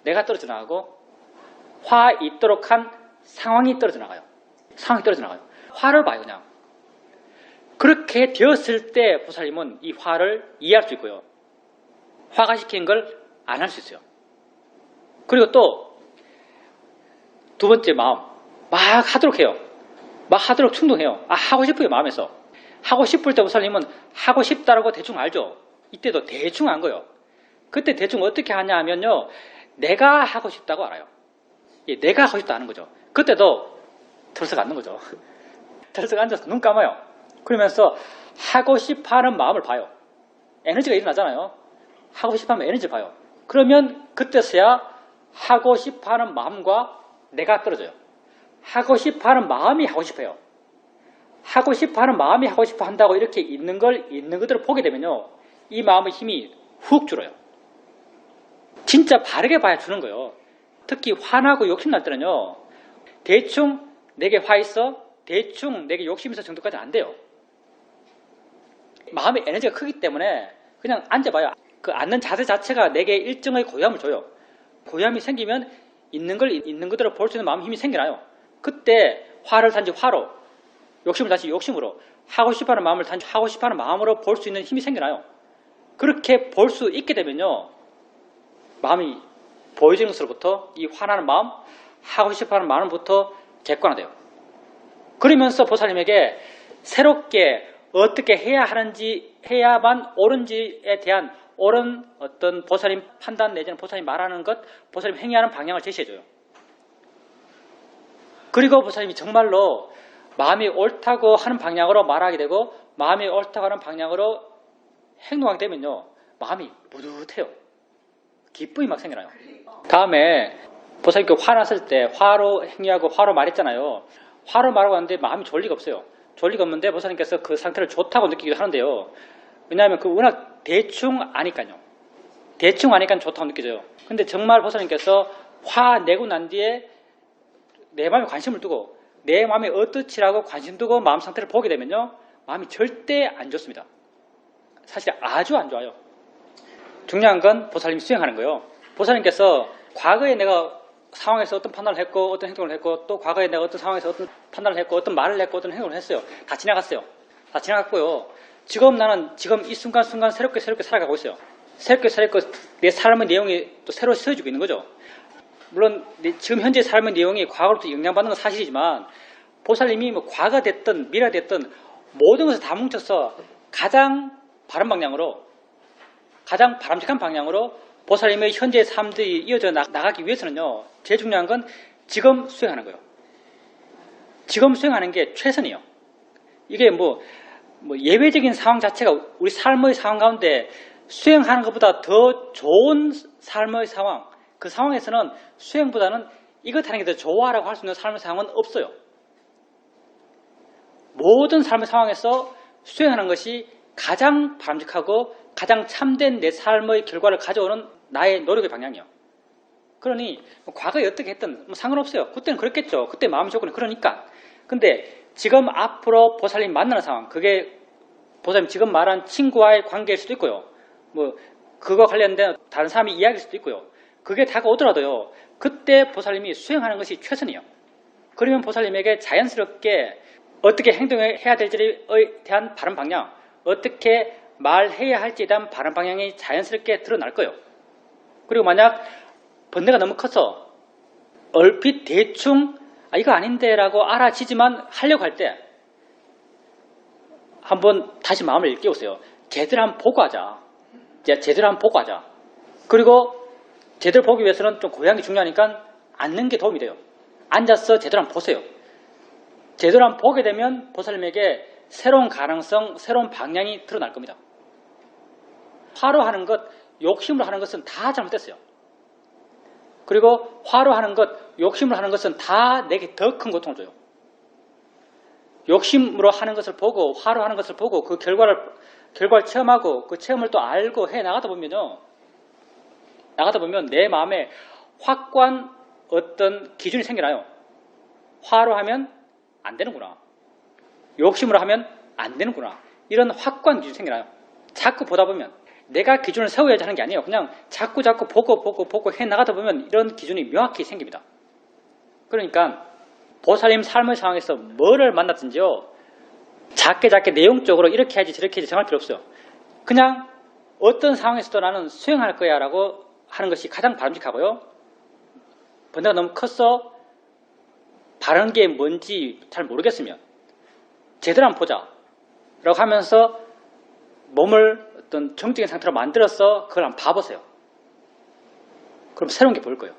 내가 떨어져 나가고 화 있도록 한 상황이 떨어져 나가요. 상황이 떨어져 나가요. 화를 봐요. 그냥 그렇게 되었을 때 보살님은 이 화를 이해할 수 있고요, 화가시킨 걸 안 할 수 있어요. 그리고 또 두 번째, 마음 막 하도록 해요. 막 하도록 충동해요. 하고 싶어요. 마음에서 하고 싶을 때 보살님은 하고 싶다라고 대충 알죠. 이때도 대충 안 거예요. 그때 대충 어떻게 하냐 하면요, 내가 하고 싶다고 알아요. 예, 내가 하고 싶다 하는 거죠. 그때도 털썩 앉는 거죠. 털썩 앉아서 눈 감아요. 그러면서 하고 싶어 하는 마음을 봐요. 에너지가 일어나잖아요. 하고 싶어 하면 에너지 봐요. 그러면 그때서야 하고 싶어 하는 마음과 내가 떨어져요. 하고 싶어 하는 마음이 하고 싶어요. 하고 싶어 하는 마음이 하고 싶어 한다고 이렇게 있는 걸 있는 그대로 보게 되면요, 이 마음의 힘이 훅 줄어요. 진짜 바르게 봐야 주는 거예요. 특히 화나고 욕심 날 때는요, 대충 내게 화 있어, 대충 내게 욕심 있어 정도까지는 안 돼요. 마음의 에너지가 크기 때문에 그냥 앉아봐요. 그 앉는 자세 자체가 내게 일정의 고요함을 줘요. 고요함이 생기면 있는 걸 있는 그대로 볼 수 있는 마음 힘이 생겨나요. 그때 화를 단지 화로, 욕심을 다시 욕심으로, 하고 싶어하는 마음을 단지 하고 싶어하는 마음으로 볼 수 있는 힘이 생겨나요. 그렇게 볼 수 있게 되면요, 마음이 보여지는 것으로부터 이 화나는 마음, 하고 싶어하는 마음부터 객관화돼요. 그러면서 보살님에게 새롭게 어떻게 해야 하는지, 해야만 옳은지에 대한 옳은 어떤 보살님 판단 내지는 보살님 말하는 것, 보살님 행위하는 방향을 제시해줘요. 그리고 보살님이 정말로 마음이 옳다고 하는 방향으로 말하게 되고 마음이 옳다고 하는 방향으로 행동하게 되면요, 마음이 뿌듯해요. 기쁨이 막 생겨나요. 다음에 보살님께 화났을 때 화로 행위하고 화로 말했잖아요. 화로 말하고 하는데 마음이 좋을 리가 없어요. 좋을 리가 없는데 보살님께서 그 상태를 좋다고 느끼기도 하는데요. 왜냐하면 그 워낙 대충 아니까요. 대충 아니까 좋다고 느껴져요. 근데 정말 보살님께서 화 내고 난 뒤에 내 마음에 관심을 두고 내 마음이 어떻지라고 관심 두고 마음 상태를 보게 되면요, 마음이 절대 안 좋습니다. 사실 아주 안 좋아요. 중요한 건 보살님이 수행하는 거예요. 보살님께서 과거에 내가 상황에서 어떤 판단을 했고 어떤 행동을 했고, 또 과거에 내가 어떤 상황에서 어떤 판단을 했고 어떤 말을 했고 어떤 행동을 했어요. 다 지나갔어요. 다 지나갔고요. 지금 나는 지금 이 순간순간 새롭게 살아가고 있어요. 새롭게 내 삶의 내용이 또 새로 쓰여지고 있는 거죠. 물론 지금 현재 삶의 내용이 과거로부터 영향받는 건 사실이지만 보살님이 뭐 과거 됐든 미래 됐든 모든 것을 다 뭉쳐서 가장 바른 방향으로, 가장 바람직한 방향으로 보살님의 현재의 삶들이 이어져 나가기 위해서는요, 제일 중요한 건 지금 수행하는 거예요. 지금 수행하는 게 최선이에요. 이게 뭐 예외적인 상황 자체가 우리 삶의 상황 가운데 수행하는 것보다 더 좋은 삶의 상황, 그 상황에서는 수행보다는 이것 하는 게 더 좋아라고 할 수 있는 삶의 상황은 없어요. 모든 삶의 상황에서 수행하는 것이 가장 바람직하고 가장 참된 내 삶의 결과를 가져오는 나의 노력의 방향이에요. 그러니 과거에 어떻게 했든 상관없어요. 그때는 그랬겠죠. 그때 마음이 좋고는 그러니까. 근데 지금 앞으로 보살님 만나는 상황, 그게 보살님 지금 말한 친구와의 관계일 수도 있고요. 뭐 그거 관련된 다른 사람의 이야기일 수도 있고요. 그게 다가오더라도요, 그때 보살님이 수행하는 것이 최선이에요. 그러면 보살님에게 자연스럽게 어떻게 행동해야 될지에 대한 바른 방향, 어떻게 말해야 할지에 대한 바른 방향이 자연스럽게 드러날 거예요. 그리고 만약 번뇌가 너무 커서 얼핏 대충 이거 아닌데 라고 알아지지만 하려고 할 때 한번 다시 마음을 일깨우세요. 제대로 한번 보고 하자. 제대로 한번 보고 하자. 그리고 제대로 보기 위해서는 좀 고양이 중요하니까 앉는 게 도움이 돼요. 앉아서 제대로 한번 보세요. 제대로 한번 보게 되면 보살님에게 새로운 가능성, 새로운 방향이 드러날 겁니다. 화로 하는 것, 욕심으로 하는 것은 다 잘못됐어요. 그리고 화로 하는 것, 욕심으로 하는 것은 다 내게 더 큰 고통을 줘요. 욕심으로 하는 것을 보고 화로 하는 것을 보고 그 결과를 체험하고 그 체험을 또 알고 해 나가다 보면요, 나가다 보면 내 마음에 확고한 어떤 기준이 생겨나요. 화로 하면 안 되는구나. 욕심으로 하면 안 되는구나. 이런 확고한 기준이 생겨나요. 자꾸 보다 보면 내가 기준을 세워야지 하는 게 아니에요. 그냥 자꾸 보고 해나가다 보면 이런 기준이 명확히 생깁니다. 그러니까 보살님 삶의 상황에서 뭐를 만났든지요. 작게 내용적으로 이렇게 해야지 저렇게 해야지 정할 필요 없어요. 그냥 어떤 상황에서도 나는 수행할 거야 라고 하는 것이 가장 바람직하고요. 번뇌가 너무 컸어. 바른 게 뭔지 잘 모르겠으면 제대로 한번 보자 라고 하면서 몸을 어떤 정적인 상태로 만들어서 그걸 한번 봐보세요. 그럼 새로운 게 보일 거예요.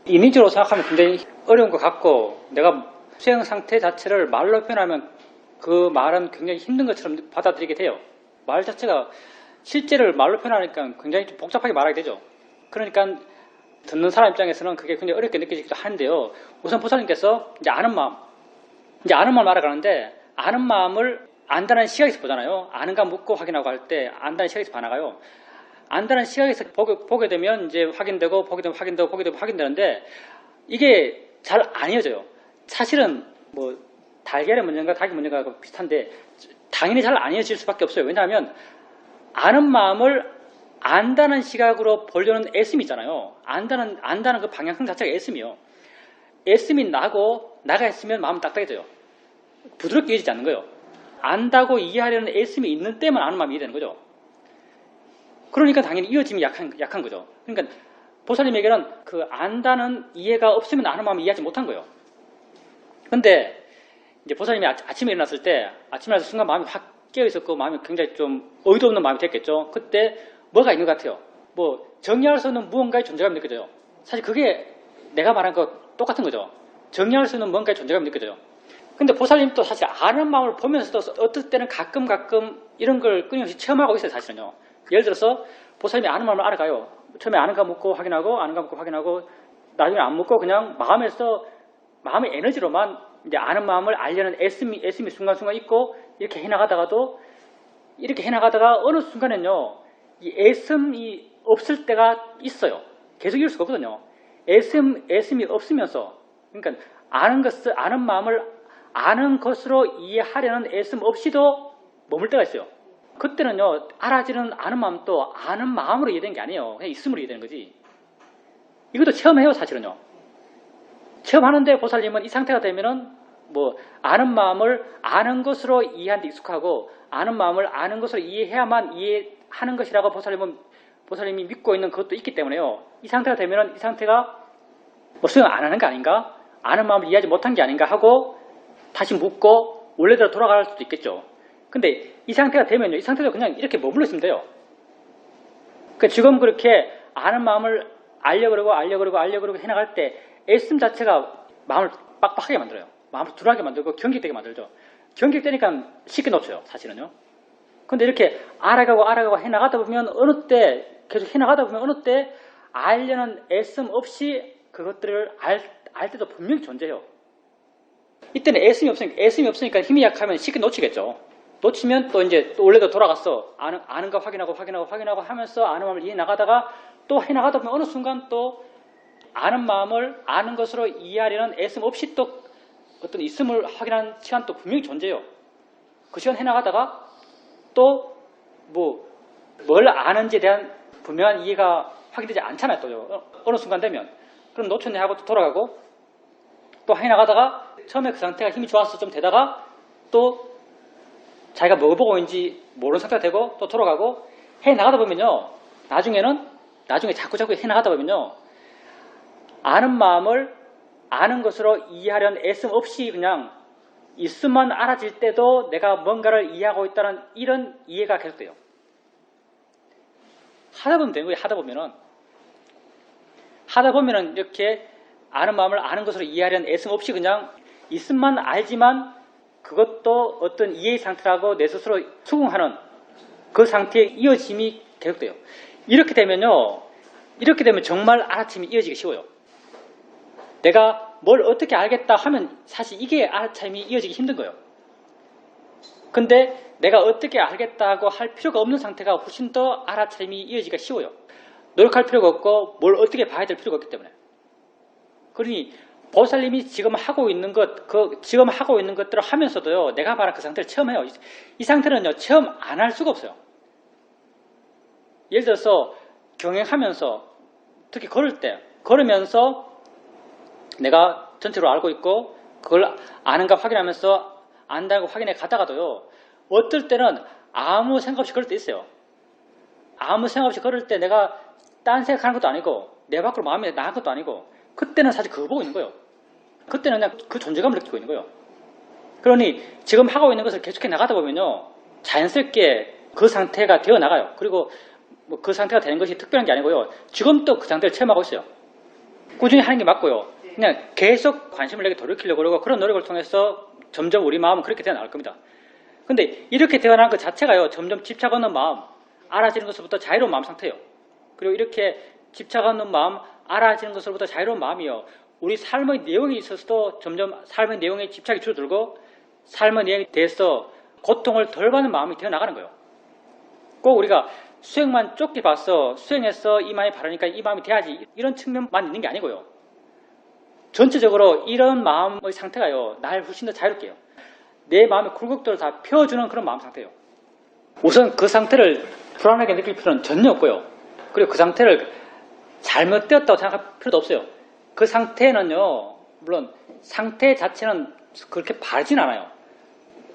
인위적으로 생각하면 굉장히 어려운 것 같고 내가 수행 상태 자체를 말로 표현하면 그 말은 굉장히 힘든 것처럼 받아들이게 돼요. 말 자체가 실제를 말로 표현하니까 굉장히 좀 복잡하게 말하게 되죠. 그러니까 듣는 사람 입장에서는 그게 굉장히 어렵게 느껴지기도 하는데요. 우선 보살님께서 이제 아는 마음 알아가는데 아는 마음을 안다는 시각에서 보잖아요. 아는가 묻고 확인하고 할 때 안다는 시각에서 봐나가요. 안다는 시각에서 보게 되면 이제 확인되고 보게 되면 확인되고 보게 되면 확인되는데 이게 잘 안 이어져요. 사실은 뭐 달걀의 문제인가 닭의 문제인가 비슷한데 당연히 잘 안 이어질 수밖에 없어요. 왜냐하면 아는 마음을 안다는 시각으로 보려는 애씀이 있잖아요. 안다는 그 방향성 자체가 애씀이요. 애씀이 나가 있으면 마음은 딱딱해져요. 부드럽게 이어지지 않는 거예요. 안다고 이해하려는 애씀이 있는 때만 아는 마음이 이해되는 거죠. 그러니까 당연히 이어짐이 약한 거죠. 그러니까 보살님에게는 그 안다는 이해가 없으면 아는 마음을 이해하지 못한 거예요. 근데 이제 보살님이 아침에 일어났을 때 아침에 일어나서 순간 마음이 확 깨어있었고 마음이 굉장히 좀 어이도 없는 마음이 됐겠죠. 그때 뭐가 있는 것 같아요. 뭐 정의할 수 없는 무언가의 존재감이 느껴져요. 사실 그게 내가 말한 거 똑같은 거죠. 정의할 수 없는 뭔가의 존재감이 느껴져요. 근데 보살님도 사실 아는 마음을 보면서도 어떨 때는 가끔 이런 걸 끊임없이 체험하고 있어요. 사실은요. 예를 들어서 보살님이 아는 마음을 알아가요. 처음에 아는가 묻고 확인하고 아는가 묻고 확인하고 나중에 안 묻고 그냥 마음의 에너지로만 이제 아는 마음을 알려는 애씀이 순간순간 있고 이렇게 해나가다가 어느 순간엔요 이 애씀이 없을 때가 있어요. 계속 이럴 수가 없거든요. 애씀이 없으면서 그러니까 아는 마음을 아는 것으로 이해하려는 애씀 없이도 머물 때가 있어요. 그때는요 알아지는 아는 마음도 아는 마음으로 이해되는 게 아니에요. 그냥 있음으로 이해되는 거지. 이것도 체험해요. 사실은요. 체험하는데 보살님은 이 상태가 되면은 뭐 아는 마음을 아는 것으로 이해하는 데 익숙하고 아는 마음을 아는 것으로 이해해야만 이해하는 것이라고 보살님이 믿고 있는 그것도 있기 때문에요. 이 상태가 되면은 이 상태가 뭐 수행 안 하는 게 아닌가? 아는 마음을 이해하지 못한 게 아닌가 하고 다시 묻고 원래대로 돌아갈 수도 있겠죠. 근데 이 상태가 되면요. 이 상태도 그냥 이렇게 머물러 있으면 돼요. 그러니까 지금 그렇게 아는 마음을 알려고 해나갈 때 애씀 자체가 마음을 빡빡하게 만들어요. 마음을 둔하게 만들고 경직되게 만들죠. 경직되니까 쉽게 놓쳐요. 사실은요. 근데 이렇게 알아가고 해나가다 보면 계속 해나가다 보면 어느 때 알려는 애씀 없이 그것들을 알 때도 분명히 존재해요. 이때는 애씀이 없으니까 힘이 약하면 쉽게 놓치겠죠. 놓치면 또 이제 또 원래도 돌아갔어. 아는가 확인하고 하면서 아는 마음을 이해 나가다가 또 해나가다 보면 어느 순간 또 아는 마음을 아는 것으로 이해하려는 애씀 없이 또 어떤 있음을 확인하는 시간도 분명히 존재해요. 그 시간 해나가다가 또 뭘 아는지에 대한 분명한 이해가 확인되지 않잖아요. 또 어느 순간 되면. 그럼 놓쳤네 하고 또 돌아가고 또 해나가다가 처음에 그 상태가 힘이 좋아서 좀 되다가 또 자기가 뭘 보고 있는지 모르는 상태가 되고 또 돌아가고 해나가다 보면요. 나중에 자꾸 해나가다 보면요. 아는 마음을 아는 것으로 이해하려는 애씀 없이 그냥 있음만 알아질 때도 내가 뭔가를 이해하고 있다는 이런 이해가 계속돼요. 하다 보면 되는 거예요. 하다 보면은 이렇게 아는 마음을 아는 것으로 이해하려는 애씀 없이 그냥 있음만 알지만 그것도 어떤 이해의 상태라고 내 스스로 수긍하는 그 상태의 이어짐이 계속돼요. 이렇게 되면 정말 알아침이 이어지기 쉬워요. 내가 뭘 어떻게 알겠다 하면 사실 이게 알아침이 이어지기 힘든 거예요. 근데 내가 어떻게 알겠다고 할 필요가 없는 상태가 훨씬 더 알아침이 이어지기가 쉬워요. 노력할 필요가 없고 뭘 어떻게 봐야 될 필요가 없기 때문에. 그러니 보살님이 지금 하고 있는 지금 하고 있는 것들을 하면서도요, 내가 말한 그 상태를 체험해요. 이 상태는요, 체험 안 할 수가 없어요. 예를 들어서 경행하면서, 특히 걸으면서 내가 전체로 알고 있고 그걸 아는가 확인하면서 안다고 확인해 가다가도요, 어떨 때는 아무 생각 없이 걸을 때 있어요. 아무 생각 없이 걸을 때 내가 딴 생각하는 것도 아니고 내 밖으로 마음이 나간 것도 아니고, 그때는 사실 그거 보고 있는 거예요. 그때는 그냥 그 존재감을 느끼고 있는 거예요. 그러니 지금 하고 있는 것을 계속해 나가다 보면요, 자연스럽게 그 상태가 되어 나가요. 그리고 뭐 그 상태가 되는 것이 특별한 게 아니고요, 지금 또 그 상태를 체험하고 있어요. 꾸준히 하는 게 맞고요. 그냥 계속 관심을 내게 돌이키려고 그러고, 그런 노력을 통해서 점점 우리 마음은 그렇게 되어 나갈 겁니다. 근데 이렇게 되어 나가는 것 자체가요, 점점 집착 없는 마음, 알아지는 것부터 자유로운 마음 상태예요. 그리고 이렇게 집착 없는 마음, 알아지는 것으로부터 자유로운 마음이요, 우리 삶의 내용에 있어서도 점점 삶의 내용에 집착이 줄어들고 삶의 내용에 대해서 고통을 덜 받는 마음이 되어 나가는 거예요. 꼭 우리가 수행만 좁게 봐서 수행해서 이 마음이 바르니까 이 마음이 돼야지, 이런 측면만 있는 게 아니고요, 전체적으로 이런 마음의 상태가요, 날 훨씬 더 자유롭게 해요. 내 마음의 굴곡들을 다 펴주는 그런 마음 상태예요. 우선 그 상태를 불안하게 느낄 필요는 전혀 없고요. 그리고 그 상태를 잘못되었다고 생각할 필요도 없어요. 그 상태는요, 물론 상태 자체는 그렇게 바르진 않아요.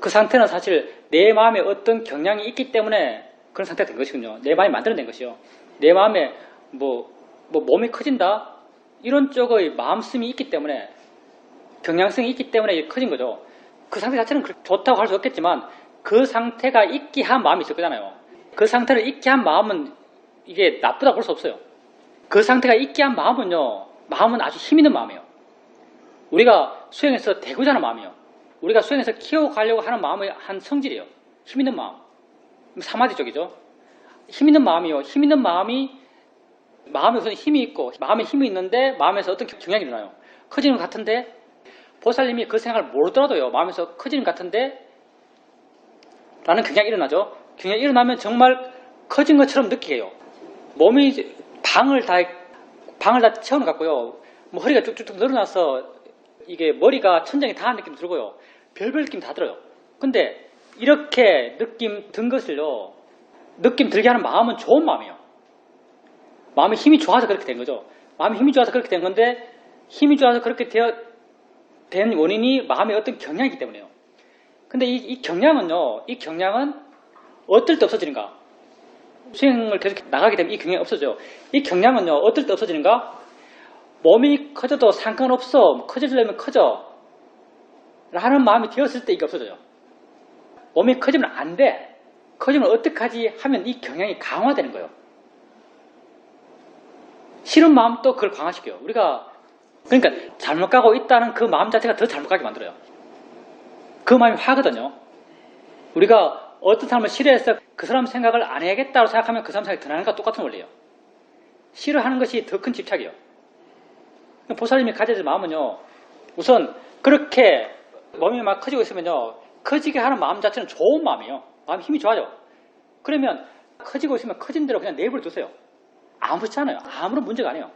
그 상태는 사실 내 마음에 어떤 경향이 있기 때문에 그런 상태가 된 것이군요. 내 마음이 만들어낸 것이요. 내 마음에 몸이 커진다, 이런 쪽의 마음씀이 있기 때문에, 경향성이 있기 때문에 커진 거죠. 그 상태 자체는 좋다고 할 수 없겠지만 그 상태가 있게 한 마음이 있을 거잖아요. 그 상태를 있게 한 마음은 이게 나쁘다고 볼 수 없어요. 그 상태가 있게 한 마음은요, 마음은 아주 힘 있는 마음이에요. 우리가 수행해서 되고자 하는 마음이에요. 우리가 수행해서 키워가려고 하는 마음의 한 성질이에요. 힘 있는 마음. 사마디 쪽이죠. 힘 있는 마음이요. 힘 있는 마음에 우선 힘이 있고, 마음에 힘이 있는데 마음에서 어떤 경향이 일어나요. 커지는 것 같은데, 보살님이 그 생각을 모르더라도요, 마음에서 커지는 것 같은데 라는 경향이 일어나죠. 경향이 일어나면 정말 커진 것처럼 느끼게 해요. 몸이 방을 다 채우는 것 같고요, 뭐 허리가 쭉쭉쭉 늘어나서 이게 머리가 천장에 닿은 느낌 들고요, 별별 느낌 다 들어요. 근데 이렇게 느낌 든 것을요, 느낌 들게 하는 마음은 좋은 마음이에요. 마음이 힘이 좋아서 그렇게 된 거죠. 마음이 힘이 좋아서 그렇게 된 건데, 힘이 좋아서 그렇게 된 원인이 마음의 어떤 경향이기 때문에요. 근데 이 경향은 어떨 때 없어지는가? 수행을 계속 나가게 되면 이 경향이 없어져요. 이 경향은요, 어떨 때 없어지는가? 몸이 커져도 상관없어, 커지려면 커져 라는 마음이 되었을 때 이게 없어져요. 몸이 커지면 안 돼, 커지면 어떡하지 하면 이 경향이 강화되는 거예요. 싫은 마음도 그걸 강화시켜요. 그러니까 잘못 가고 있다는 그 마음 자체가 더 잘못 가게 만들어요. 그 마음이 화거든요. 우리가 어떤 사람을 싫어해서 그 사람 생각을 안 해야겠다고 생각하면 그 사람 생각이 더 나는 것과 똑같은 원리예요. 싫어하는 것이 더 큰 집착이에요. 보살님이 가져질 마음은요, 우선 그렇게 몸이 막 커지고 있으면요, 커지게 하는 마음 자체는 좋은 마음이에요. 마음이 힘이 좋아져. 그러면 커지고 있으면 커진 대로 그냥 내버려 두세요. 아무렇지 않아요. 아무런 문제가 아니에요.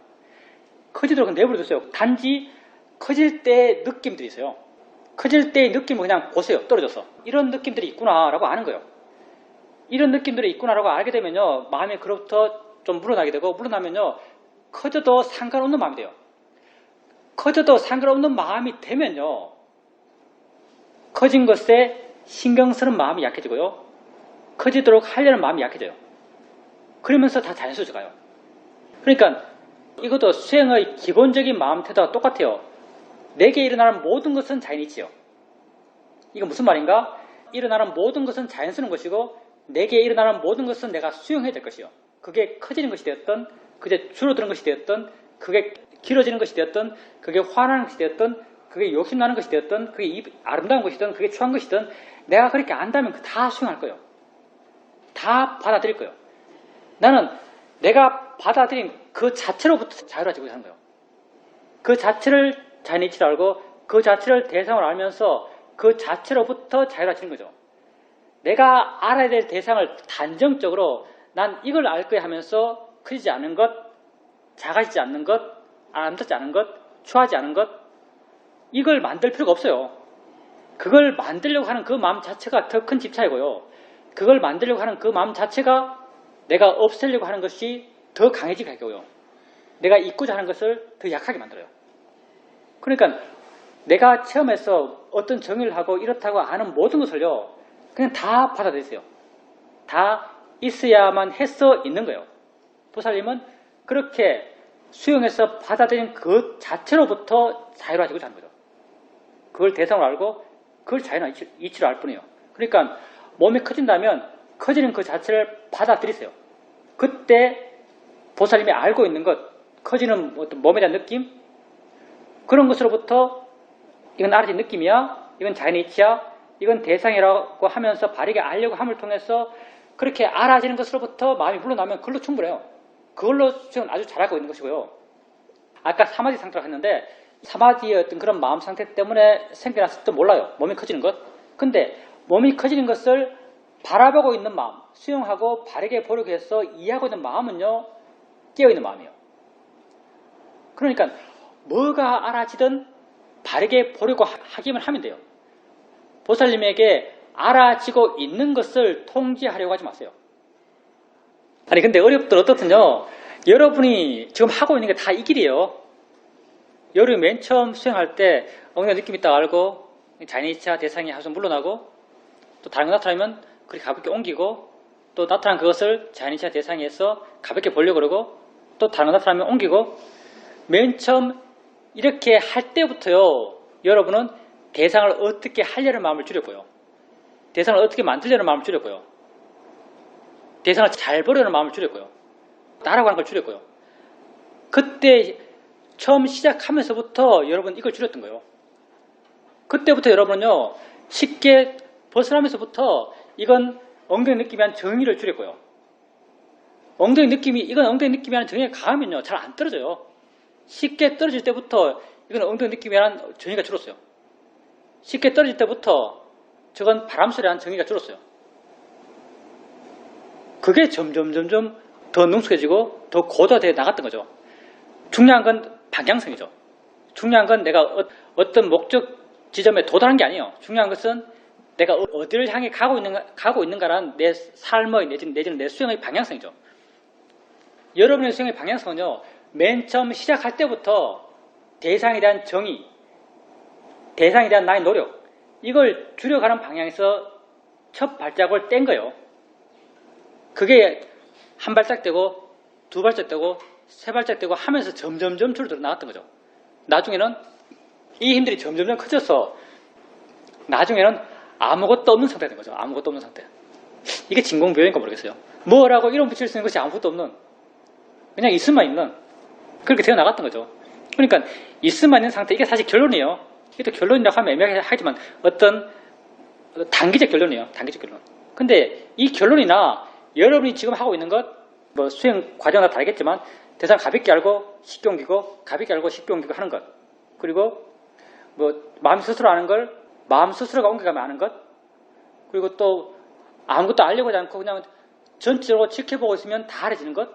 커지도록 내버려 두세요. 단지 커질 때의 느낌들이 있어요. 커질 때의 느낌을 그냥 보세요. 떨어져서. 이런 느낌들이 있구나라고 아는 거예요. 이런 느낌들이 있구나라고 알게 되면요, 마음이 그로부터 좀 물러나게 되고, 물러나면요, 커져도 상관없는 마음이 돼요. 커져도 상관없는 마음이 되면요, 커진 것에 신경 쓰는 마음이 약해지고요, 커지도록 하려는 마음이 약해져요. 그러면서 다 자연스러워져 가요. 그러니까 이것도 수행의 기본적인 마음 태도와 똑같아요. 내게 일어나는 모든 것은 자연이치요. 이건 무슨 말인가? 일어나는 모든 것은 자연스러운 것이고, 내게 일어나는 모든 것은 내가 수용해야 될 것이요. 그게 커지는 것이 되었던, 그게 줄어드는 것이 되었던, 그게 길어지는 것이 되었던, 그게 화나는 것이 되었던, 그게 욕심나는 것이 되었던, 그게 아름다운 것이든, 그게 추한 것이든, 내가 그렇게 안다면 다 수용할 거예요. 다 받아들일 거예요. 나는 내가 받아들인 그 자체로부터 자유로워지고 사는 거예요. 그 자체를 자연이치를 알고, 그 자체를 대상으로 알면서 그 자체로부터 자유로워지는 거죠. 내가 알아야 될 대상을 단정적으로 난 이걸 알 거야 하면서 커지지 않는 것, 작아지지 않는 것, 아름답지 않은 것, 추하지 않은 것, 이걸 만들 필요가 없어요. 그걸 만들려고 하는 그 마음 자체가 더 큰 집착이고요. 그걸 만들려고 하는 그 마음 자체가 내가 없애려고 하는 것이 더 강해지게 하고요. 내가 잊고자 하는 것을 더 약하게 만들어요. 그러니까 내가 체험해서 어떤 정의를 하고 이렇다고 아는 모든 것을요, 그냥 다 받아들이세요. 다 있어야만 해서 있는 거예요. 보살님은 그렇게 수용해서 받아들인 그 자체로부터 자유로워지고자 하는 거죠. 그걸 대상으로 알고 그걸 자유나 이치로 알 뿐이에요. 그러니까 몸이 커진다면 커지는 그 자체를 받아들이세요. 그때 보살님이 알고 있는 것, 커지는 어떤 몸에 대한 느낌, 그런 것으로부터 이건 알아진 느낌이야, 이건 자연의 이치야, 이건 대상이라고 하면서 바르게 알려고 함을 통해서 그렇게 알아지는 것으로부터 마음이 흘러나면 그걸로 충분해요. 그걸로 지금 아주 잘하고 있는 것이고요. 아까 사마디 상태라고 했는데 사마디의 어떤 그런 마음 상태 때문에 생겨났을지도 몰라요. 몸이 커지는 것. 근데 몸이 커지는 것을 바라보고 있는 마음, 수용하고 바르게 보려고 해서 이해하고 있는 마음은요, 깨어있는 마음이에요. 그러니까 뭐가 알아지든 바르게 보려고 하기만 하면 돼요. 보살님에게 알아지고 있는 것을 통제하려고 하지 마세요. 아니 근데 어떻든요. 여러분이 지금 하고 있는 게 다 이 길이에요. 여러분이 맨 처음 수행할 때 엉덩이 느낌 있다고 알고 자연이차 대상이 하면서 물러나고 또 다른 거 나타나면 그렇게 가볍게 옮기고 또 나타난 그것을 자연이차 대상에서 가볍게 보려고 그러고 또 다른 거 나타나면 옮기고 맨 처음 이렇게 할 때부터요. 여러분은 대상을 어떻게 하려는 마음을 줄였고요. 대상을 어떻게 만들려는 마음을 줄였고요. 대상을 잘 보려는 마음을 줄였고요. 따라가는 걸 줄였고요. 그때 처음 시작하면서부터 여러분 이걸 줄였던 거예요. 그때부터 여러분은요. 쉽게 벗어나면서부터 이건 엉덩이 느낌이 한 정의를 줄였고요. 이건 엉덩이 느낌이 하는 정의가 강하면요. 잘 안 떨어져요. 쉽게 떨어질 때부터 이건 엉덩이 느낌이 하는 정의가 줄었어요. 쉽게 떨어질 때부터 저건 바람소리라는 정의가 줄었어요. 그게 점점 더 능숙해지고 더 고도화되어 나갔던 거죠. 중요한 건 방향성이죠. 중요한 건 내가 어떤 목적 지점에 도달한 게 아니에요. 중요한 것은 내가 어디를 향해 가고 있는가라는 내 삶의 내지는 내 수행의 방향성이죠. 여러분의 수행의 방향성은요. 맨 처음 시작할 때부터 대상에 대한 정의, 대상에 대한 나의 노력, 이걸 줄여가는 방향에서 첫 발자국을 뗀 거예요. 그게 한 발짝 떼고 두 발짝 떼고 세 발짝 떼고 하면서 점점 줄어들어 나갔던 거죠. 나중에는 이 힘들이 점점 커져서 나중에는 아무것도 없는 상태가 된 거죠. 아무것도 없는 상태. 이게 진공묘연인가 모르겠어요. 뭐라고 이름 붙일 수 있는 것이 아무것도 없는, 그냥 있음만 있는, 그렇게 되어 나갔던 거죠. 그러니까 있음만 있는 상태, 이게 사실 결론이에요. 이게 또 결론이라고 하면 애매하게 하지만 어떤 단기적 결론이에요. 단기적 결론. 근데 이 결론이나 여러분이 지금 하고 있는 것, 뭐 수행 과정은 다르겠지만 대상 가볍게 알고 쉽게 옮기고 가볍게 알고 쉽게 옮기고 하는 것, 그리고 뭐 마음 스스로 아는 걸 마음 스스로가 옮겨가면 아는 것, 그리고 또 아무것도 알려고 하지 않고 그냥 전체적으로 지켜보고 있으면 다 알아지는 것,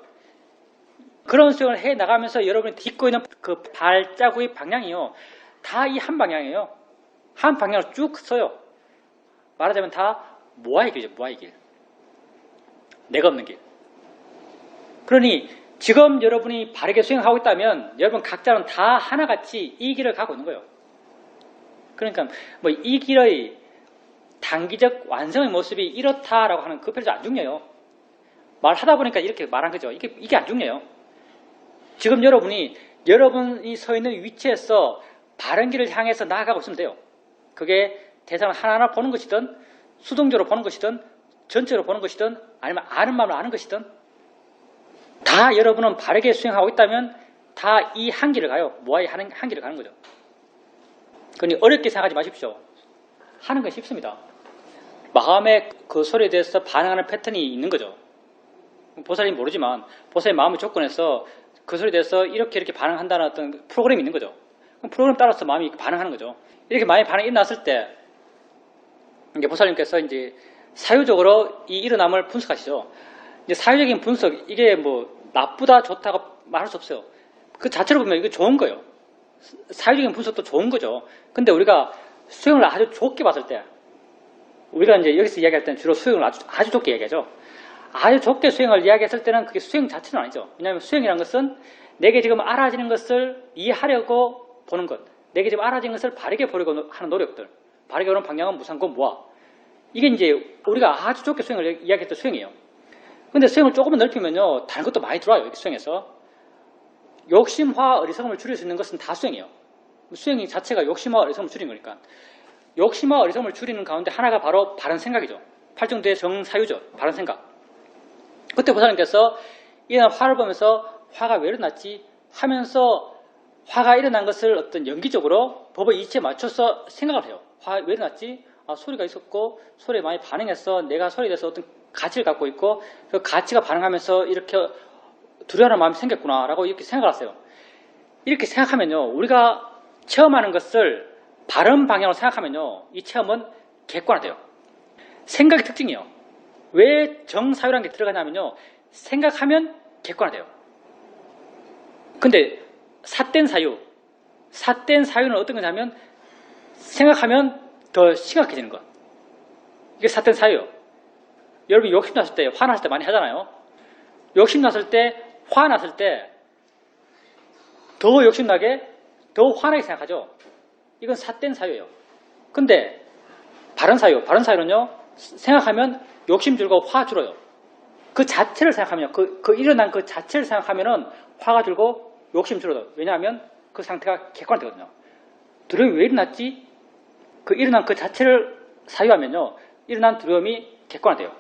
그런 수행을 해 나가면서 여러분이 딛고 있는 그 발자국의 방향이요, 다 이 한 방향이에요. 한 방향으로 쭉 서요. 말하자면 다 모아의 길이죠. 모아의 길. 내가 없는 길. 그러니 지금 여러분이 바르게 수행하고 있다면 여러분 각자는 다 하나같이 이 길을 가고 있는 거예요. 그러니까 뭐 이 길의 단기적 완성의 모습이 이렇다라고 하는 그 별로 안 중요해요. 말하다 보니까 이렇게 말한 거죠. 이게 안 중요해요. 지금 여러분이 서 있는 위치에서 바른 길을 향해서 나아가고 있으면 돼요. 그게 대상을 하나하나 보는 것이든 수동적으로 보는 것이든 전체로 보는 것이든 아니면 아는 마음을 아는 것이든 다 여러분은 바르게 수행하고 있다면 다 이 한 길을 가요. 모아의 한 길을 가는 거죠. 그러니 어렵게 생각하지 마십시오. 하는 건 쉽습니다. 마음의 그 소리에 대해서 반응하는 패턴이 있는 거죠. 보살님 모르지만 보살님 마음을 조건해서 그 소리에 대해서 이렇게 반응한다는 어떤 프로그램이 있는 거죠. 그럼 프로그램 따라서 마음이 반응하는 거죠. 이렇게 마음이 반응이 일어났을 때 이제 보살님께서 이제 사유적으로 이 일어남을 분석하시죠. 이제 사유적인 분석, 이게 뭐 나쁘다 좋다가 말할 수 없어요. 그 자체로 보면 이거 좋은 거예요. 사회적인 분석도 좋은 거죠. 근데 우리가 수행을 아주 좁게 봤을 때, 우리가 이제 여기서 이야기할 때는 주로 수행을 아주 좁게 이야기하죠. 아주 좁게 수행을 이야기했을 때는 그게 수행 자체는 아니죠. 왜냐하면 수행이라는 것은 내게 지금 알아지는 것을 이해하려고 보는 것, 내게 지금 알아지는 것을 바르게 보려고 하는 노력들, 바르게 보는 방향은 무상고 무아. 이게 이제 우리가 아주 좁게 수행을 이야기했던 수행이에요. 근데 수행을 조금만 넓히면요, 다른 것도 많이 들어와요. 이렇게 수행에서. 욕심화 어리석음을 줄일 수 있는 것은 다 수행이에요. 수행 자체가 욕심화 어리석음을 줄이는 거니까. 욕심화 어리석음을 줄이는 가운데 하나가 바로 바른 생각이죠. 팔중도의 정사유죠. 바른 생각. 그때 보살님께서 이런 화를 보면서 화가 왜 일어났지 하면서 화가 일어난 것을 어떤 연기적으로 법의 이치에 맞춰서 생각을 해요. 화 왜 일어났지? 아, 소리가 있었고 소리에 많이 반응해서 내가 소리에 대해서 어떤 가치를 갖고 있고 그 가치가 반응하면서 이렇게 두려워하는 마음이 생겼구나 라고 이렇게 생각을 하세요. 이렇게 생각하면요, 우리가 체험하는 것을 바른 방향으로 생각하면요, 이 체험은 객관화돼요. 생각의 특징이에요. 왜 정사유라는 게 들어가냐면요, 생각하면 객관화돼요. 근데 삿된 사유는 어떤 거냐면 생각하면 더 심각해지는 것. 이게 삿된 사유예요. 여러분이 욕심났을 때, 화났을 때 많이 하잖아요. 욕심났을 때, 화났을 때 더 욕심나게, 더 화나게 생각하죠. 이건 삿된 사유예요. 근데 바른 사유는요, 생각하면 욕심 줄고 화 줄어요. 그 자체를 생각하면, 그 일어난 그 자체를 생각하면은 화가 줄고 욕심 줄어요. 왜냐하면 그 상태가 객관되거든요. 두려움이 왜 일어났지? 그 일어난 그 자체를 사유하면요, 일어난 두려움이 객관화돼요.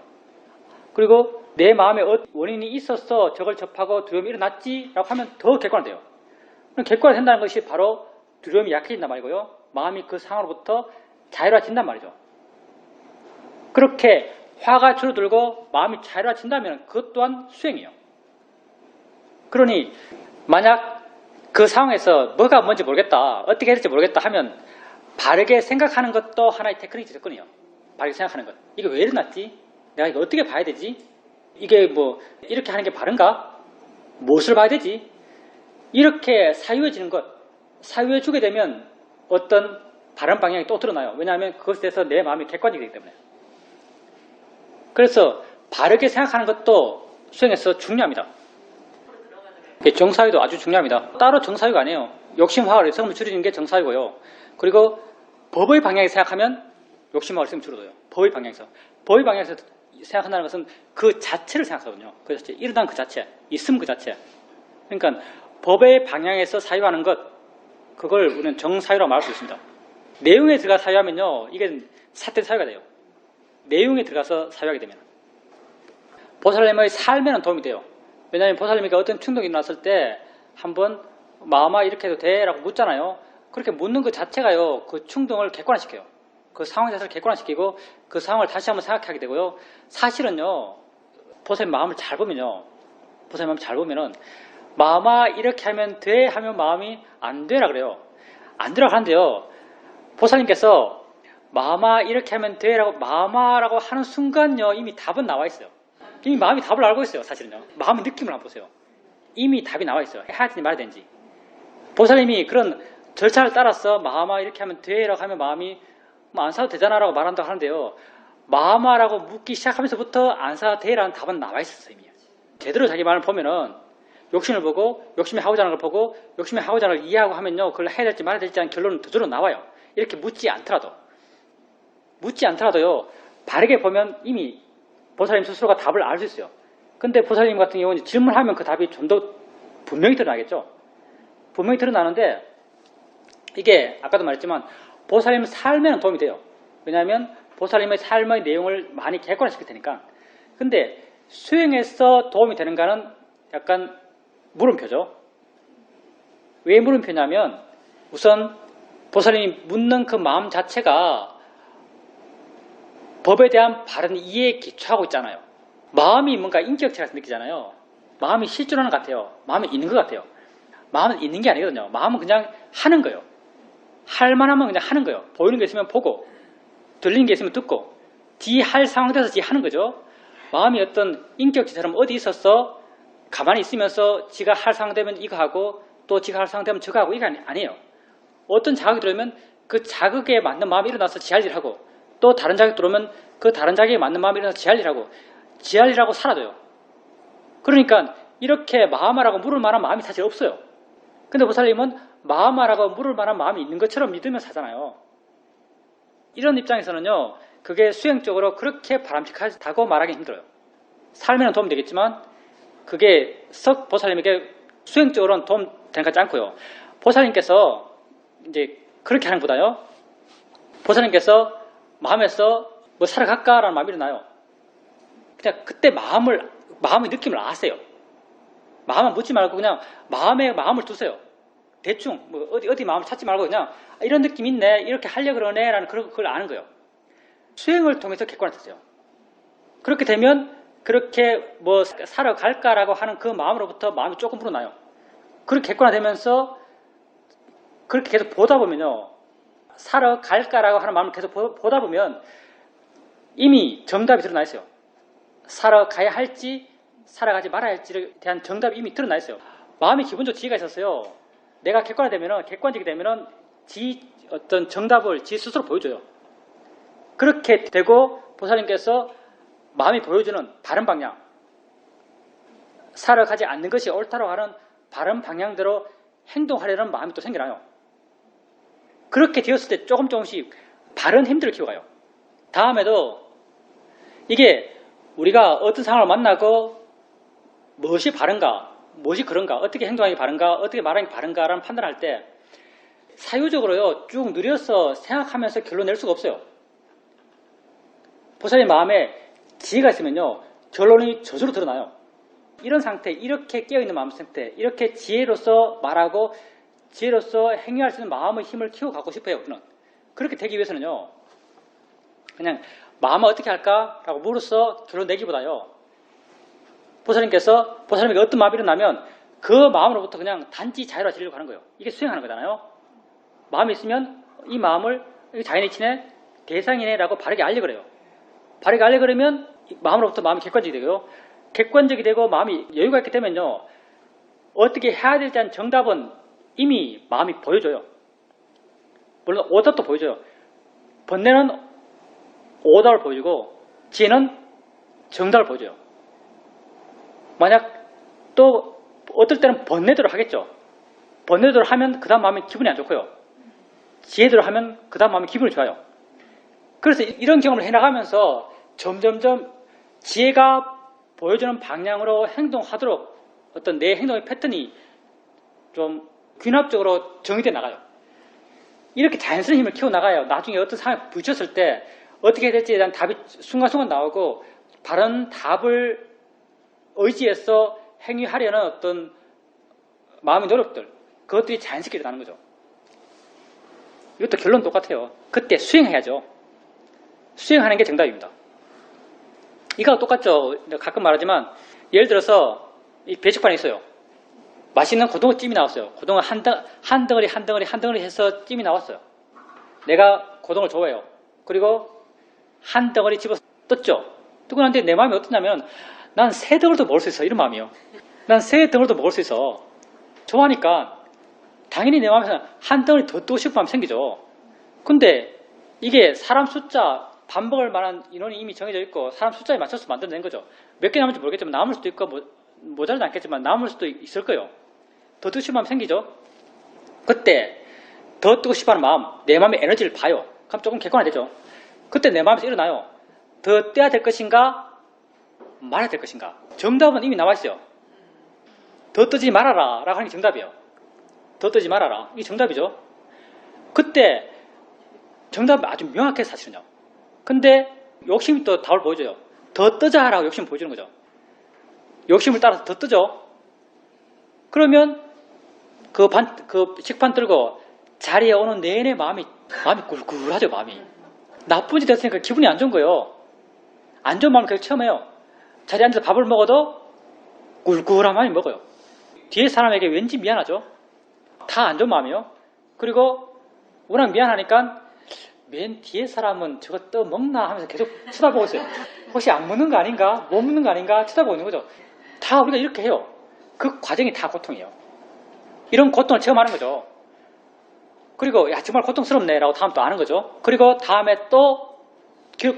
그리고 내 마음에 원인이 있었어 저걸 접하고 두려움이 일어났지 라고 하면 더 객관화돼요. 객관화된다는 것이 바로 두려움이 약해진단 말이고요, 마음이 그 상황으로부터 자유로워진단 말이죠. 그렇게 화가 줄어들고 마음이 자유로워진다면 그것 또한 수행이에요. 그러니 만약 그 상황에서 뭐가 뭔지 모르겠다, 어떻게 해야 될지 모르겠다 하면 바르게 생각하는 것도 하나의 테크닉 접근이에요. 바르게 생각하는 것. 이게 왜 일어났지? 내가 이거 어떻게 봐야 되지? 이게 뭐 이렇게 하는 게 바른가? 무엇을 봐야 되지? 이렇게 사유해지는 것, 사유해주게 되면 어떤 바른 방향이 또 드러나요. 왜냐하면 그것에 대해서 내 마음이 객관적이기 때문에. 그래서 바르게 생각하는 것도 수행에서 중요합니다. 정사유도 아주 중요합니다. 따로 정사유가 아니에요. 욕심화 어리석음을 줄이는 게 정사유고요. 그리고 법의 방향에 생각하면 욕심화 어리석음이 줄어들어요. 법의 방향에서 생각한다는 것은 그 자체를 생각하거든요. 그 자체, 일어난 그 자체, 있음 그 자체. 그러니까 법의 방향에서 사유하는 것, 그걸 우리는 정사유라고 말할 수 있습니다. 내용에 들어가 사유하면요, 이게 삿된 사유가 돼요. 내용에 들어가서 사유하게 되면. 보살님의 삶에는 도움이 돼요. 왜냐하면 보살님이 어떤 충동이 일어났을 때 한번 마음아 이렇게 해도 돼? 라고 묻잖아요. 그렇게 묻는 그 자체가요, 그 충동을 객관화시켜요. 그 상황 자체를 객관화시키고 그 상황을 다시 한번 생각하게 되고요. 사실은요, 보살님 마음을 잘 보면요, 보살님 마음을 잘 보면은 마음아 이렇게 하면 돼? 하면 마음이 안 되라 그래요. 안 되라고 하는데요, 보살님께서 마음아 이렇게 하면 돼? 라고 마음아라고 하는 순간요, 이미 답은 나와 있어요. 이미 마음이 답을 알고 있어요. 사실은요. 마음의 느낌을 한번 보세요. 이미 답이 나와 있어요. 해야 되는지 말아야 되는지. 보살님이 그런 절차를 따라서 마음아 이렇게 하면 돼? 라고 하면 마음이 뭐 안 사도 되잖아 라고 말한다고 하는데요, 마음아라고 묻기 시작하면서부터 안 사도 돼라는 답은 나와 있었어요. 이미. 제대로 자기 말을 보면은 욕심을 보고 욕심이 하고자 하는 걸 보고 욕심이 하고자 하는 걸 이해하고 하면요, 그걸 해야 될지 말아야 될지 하는 결론은 저절로 나와요. 이렇게 묻지 않더라도요, 바르게 보면 이미 보살님 스스로가 답을 알 수 있어요. 근데 보살님 같은 경우는 질문하면 그 답이 좀 더 분명히 드러나겠죠. 분명히 드러나는데 이게 아까도 말했지만 보살님 삶에는 도움이 돼요. 왜냐하면 보살님의 삶의 내용을 많이 객관화시킬 테니까. 근데 수행에서 도움이 되는가는 약간 물음표죠. 왜 물음표냐면 우선 보살님이 묻는 그 마음 자체가 법에 대한 바른 이해에 기초하고 있잖아요. 마음이 뭔가 인격체가 느끼잖아요. 마음이 실존하는 것 같아요. 마음이 있는 것 같아요. 마음은 있는 게 아니거든요. 마음은 그냥 하는 거예요. 할 만하면 그냥 하는 거예요. 보이는 게 있으면 보고, 들리는 게 있으면 듣고, 할 상황에서 하는 거죠. 마음이 어떤 인격체처럼 어디 있었어? 가만히 있으면서 지가 할 상황되면 이거 하고 또 지가 할 상황되면 저거 하고 이거 아니에요. 어떤 자극이 들어오면 그 자극에 맞는 마음이 일어나서 지 할 일 하고 또 다른 자극이 들어오면 그 다른 자극에 맞는 마음이 일어나서 지 할 일 하고 지 할 일 하고 사라져요. 그러니까 이렇게 마음하라고 물을 만한 마음이 사실 없어요. 근데 보살님은 마음하라고 물을 만한 마음이 있는 것처럼 믿으며 사잖아요. 이런 입장에서는요, 그게 수행적으로 그렇게 바람직하다고 말하기 힘들어요. 삶에는 도움 되겠지만 그게 썩 보살님에게 수행적으로는 도움 되는 것 같지 않고요. 보살님께서 이제 그렇게 하는 것보다요, 보살님께서 마음에서 뭐 살아갈까라는 마음이 일어나요. 그냥 그때 마음의 느낌을 아세요. 마음을 묻지 말고 그냥 마음에 마음을 두세요. 대충 뭐 어디 마음을 찾지 말고 그냥 이런 느낌 있네, 이렇게 하려고 그러네라는 그걸 아는 거예요. 수행을 통해서 객관화되죠. 그렇게 되면 그렇게 뭐 살아갈까라고 하는 그 마음으로부터 마음이 조금 불어나요. 그렇게 객관화되면서 그렇게 계속 보다 보면요, 살아갈까라고 하는 마음을 계속 보다 보면 이미 정답이 드러나 있어요. 살아가야 할지 살아가지 말아야 할지에 대한 정답이 이미 드러나 있어요. 마음이 기본적으로 지혜가 있었어요. 내가 객관적이 되면은 어떤 정답을 지 스스로 보여줘요. 그렇게 되고 보살님께서 마음이 보여주는 바른 방향, 살아가지 않는 것이 옳다고 하는 바른 방향대로 행동하려는 마음이 또 생겨나요. 그렇게 되었을 때 조금씩 바른 힘들을 키워가요. 다음에도 이게 우리가 어떤 상황을 만나고 무엇이 바른가, 무엇이 그런가, 어떻게 행동하기 바른가, 어떻게 말하기 바른가라는 판단할 때 사유적으로요, 쭉 느려서 생각하면서 결론 낼 수가 없어요. 보살님 마음에 지혜가 있으면요, 결론이 저절로 드러나요. 이런 상태, 이렇게 깨어있는 마음 상태, 이렇게 지혜로서 말하고 지혜로서 행위할 수 있는 마음의 힘을 키워가고 싶어요. 우리는. 그렇게 되기 위해서는요, 그냥 마음을 어떻게 할까라고 물어서 결론 내기보다요, 보살님에게 어떤 마음이 일어나면 그 마음으로부터 그냥 단지 자유로워지려고 하는 거예요. 이게 수행하는 거잖아요. 마음이 있으면 이 마음을 자연이치네, 대상이네라고 바르게 알려 그래요. 바르게 알려 그러면 마음으로부터 마음이 객관적이 되고요. 객관적이 되고 마음이 여유가 있게 되면요, 어떻게 해야 될지 하는 정답은 이미 마음이 보여줘요. 물론 오답도 보여줘요. 번뇌는 오답을 보여주고 지혜는 정답을 보여줘요. 만약 또 어떨 때는 번뇌대로 하겠죠. 번뇌대로 하면 그 다음 마음이 기분이 안 좋고요. 지혜대로 하면 그 다음 마음이 기분이 좋아요. 그래서 이런 경험을 해나가면서 점점점 지혜가 보여주는 방향으로 행동하도록 어떤 내 행동의 패턴이 좀 균합적으로 정의되어 나가요. 이렇게 자연스러운 힘을 키워나가요. 나중에 어떤 상황에 부딪혔을 때 어떻게 해야 될지에 대한 답이 순간순간 나오고 바른 답을 의지해서 행위하려는 어떤 마음의 노력들, 그것들이 자연스럽게 일어나는 거죠. 이것도 결론 똑같아요. 그때 수행해야죠. 수행하는 게 정답입니다. 이거하고 똑같죠. 가끔 말하지만 예를 들어서 이 배식판에 있어요. 맛있는 고등어 찜이 나왔어요. 고등어 한 덩어리 해서 찜이 나왔어요. 내가 고등어를 좋아해요. 그리고 한 덩어리 집어서 떴죠. 뜨고 난데 내 마음이 어떠냐면 난 세 덩어리도 먹을 수 있어. 이런 마음이에요. 난 세 덩어리도 먹을 수 있어. 좋아하니까 당연히 내 마음에서 한 덩어리 더 뜨고 싶은 마음이 생기죠. 근데 이게 사람 숫자 밥 먹을 만한 인원이 이미 정해져 있고 사람 숫자에 맞춰서 만들어낸 거죠. 몇 개 남을지 모르겠지만 남을 수도 있고 모자라지 않겠지만 남을 수도 있을 거예요. 더 뜨고 싶은 마음이 생기죠. 그때 더 뜨고 싶어하는 마음, 내 마음의 에너지를 봐요. 그럼 조금 객관화되죠. 그때 내 마음에서 일어나요. 더 떼야 될 것인가 말아야 될 것인가. 정답은 이미 나와 있어요. 더 뜨지 말아라 라고 하는 게 정답이에요. 더 뜨지 말아라. 이게 정답이죠. 그때 정답이 아주 명확해요, 사실은요. 근데 욕심이 또 답을 보여줘요. 더 뜨자라고 욕심 보여주는 거죠. 욕심을 따라서 더 뜨죠. 그러면 그 식판 들고 자리에 오는 내내 마음이 꿀꿀하죠. 마음이 나쁜 짓 했으니까 기분이 안 좋은 거예요. 안 좋은 마음을 계속 체험해요. 자리에 앉아서 밥을 먹어도 꿀꿀한 마음이 먹어요. 뒤에 사람에게 왠지 미안하죠. 다 안 좋은 마음이에요. 그리고 워낙 미안하니까 맨 뒤에 사람은 저거 또 먹나 하면서 계속 쳐다보고 있어요. 혹시 안 먹는 거 아닌가? 못 먹는 거 아닌가? 쳐다보고 있는 거죠. 다 우리가 이렇게 해요. 그 과정이 다 고통이에요. 이런 고통을 체험하는 거죠. 그리고 야 정말 고통스럽네 라고 다음 또 아는 거죠. 그리고 다음에 또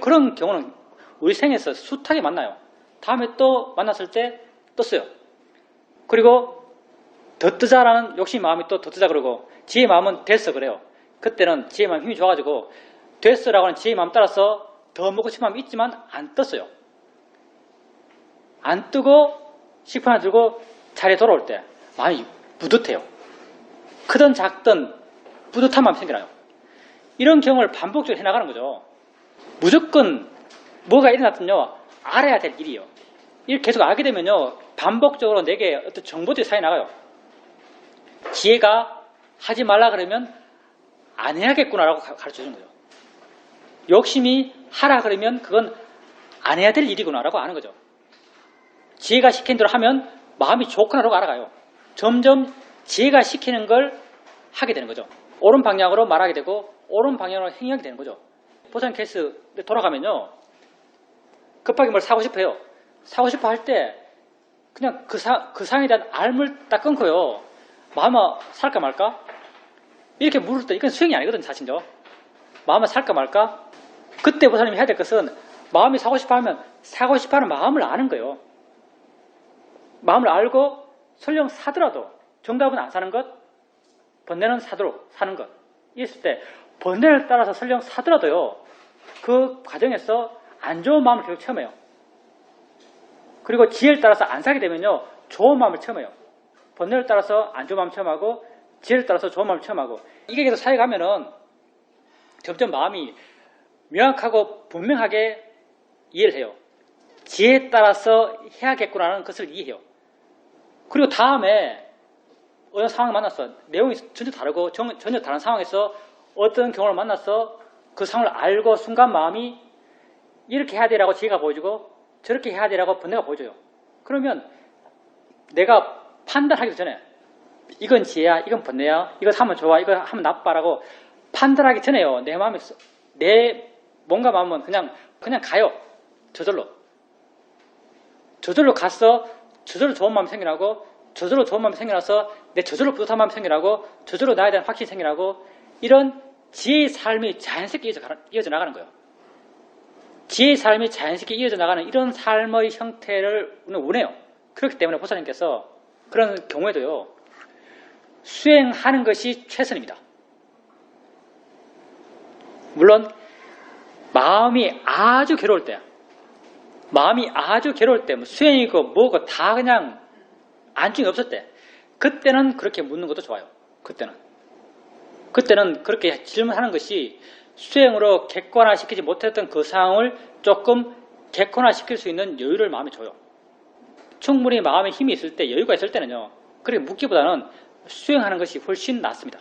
그런 경우는 우리 생에서 숱하게 만나요. 다음에 또 만났을 때 떴어요. 그리고 더 뜨자라는 욕심 마음이 또 더 뜨자 그러고 지혜의 마음은 됐어 그래요. 그때는 지혜의 마음 힘이 좋아가지고 됐어라고 하는 지혜의 마음 따라서 더 먹고 싶은 마음이 있지만 안 떴어요. 안 뜨고 식품 하나 들고 자리에 돌아올 때 마음이 뿌듯해요. 크든 작든 뿌듯한 마음이 생겨나요. 이런 경험을 반복적으로 해나가는 거죠. 무조건 뭐가 일어났든요 알아야 될 일이에요. 이렇게 계속 알게 되면요 반복적으로 내게 어떤 정보들이 쌓여 나가요. 지혜가 하지 말라 그러면 안 해야겠구나라고 가르쳐주는 거죠. 욕심이 하라 그러면 그건 안 해야 될 일이구나라고 아는 거죠. 지혜가 시킨 대로 하면 마음이 좋구나라고 알아가요. 점점 지혜가 시키는 걸 하게 되는 거죠. 옳은 방향으로 말하게 되고 옳은 방향으로 행하게 되는 거죠. 보상 케이스에 돌아가면요 급하게 뭘 사고 싶어요. 사고 싶어 할 때 그냥 그 상에 대한 알물 딱 끊고요. 마음아 살까 말까? 이렇게 물을 때 이건 수행이 아니거든 사실요. 마음아 살까 말까? 그때 보살님이 해야 될 것은 마음이 사고 싶어 하면 사고 싶어 하는 마음을 아는 거예요. 마음을 알고 설령 사더라도 정답은 안 사는 것, 번뇌는 사도록 사는 것. 이랬을 때 번뇌를 따라서 설령 사더라도요. 그 과정에서 안 좋은 마음을 계속 체험해요. 그리고 지혜를 따라서 안 사게 되면요. 좋은 마음을 체험해요. 번뇌를 따라서 안 좋은 마음을 체험하고 지혜를 따라서 좋은 마음을 체험하고 이게 계속 사회가면은 점점 마음이 명확하고 분명하게 이해를 해요. 지혜에 따라서 해야겠구나라는 것을 이해해요. 그리고 다음에 어떤 상황을 만났어. 내용이 전혀 다르고 전혀 다른 상황에서 어떤 경험을 만났어. 그 상황을 알고 순간 마음이 이렇게 해야 되라고 지혜가 보여주고 저렇게 해야 되라고 번뇌가 보여줘요. 그러면 내가 판단하기도 전에 이건 지혜야, 이건 번뇌야, 이거 하면 좋아, 이거 하면 나빠라고 판단하기 전에요. 내 마음에 내 뭔가 마음은 그냥 가요. 저절로 갔어. 저절로 좋은 마음이 생겨나고 저절로 좋은 마음이 생겨나서 내 저절로 뿌듯한 마음이 생겨나고 저절로 나에 대한 확신이 생겨나고 이런 지혜의 삶이 자연스럽게 이어져 나가는 거예요. 지혜의 삶이 자연스럽게 이어져 나가는 이런 삶의 형태를 원해요. 그렇기 때문에 보살님께서 그런 경우에도요. 수행하는 것이 최선입니다. 물론 마음이 아주 괴로울 때 수행이고 뭐고 다 그냥 안중이 없을 때 그때는 그렇게 묻는 것도 좋아요. 그때는 그렇게 질문하는 것이 수행으로 객관화시키지 못했던 그 상황을 조금 객관화시킬 수 있는 여유를 마음에 줘요. 충분히 마음에 힘이 있을 때 여유가 있을 때는요. 그렇게 묻기보다는 수행하는 것이 훨씬 낫습니다.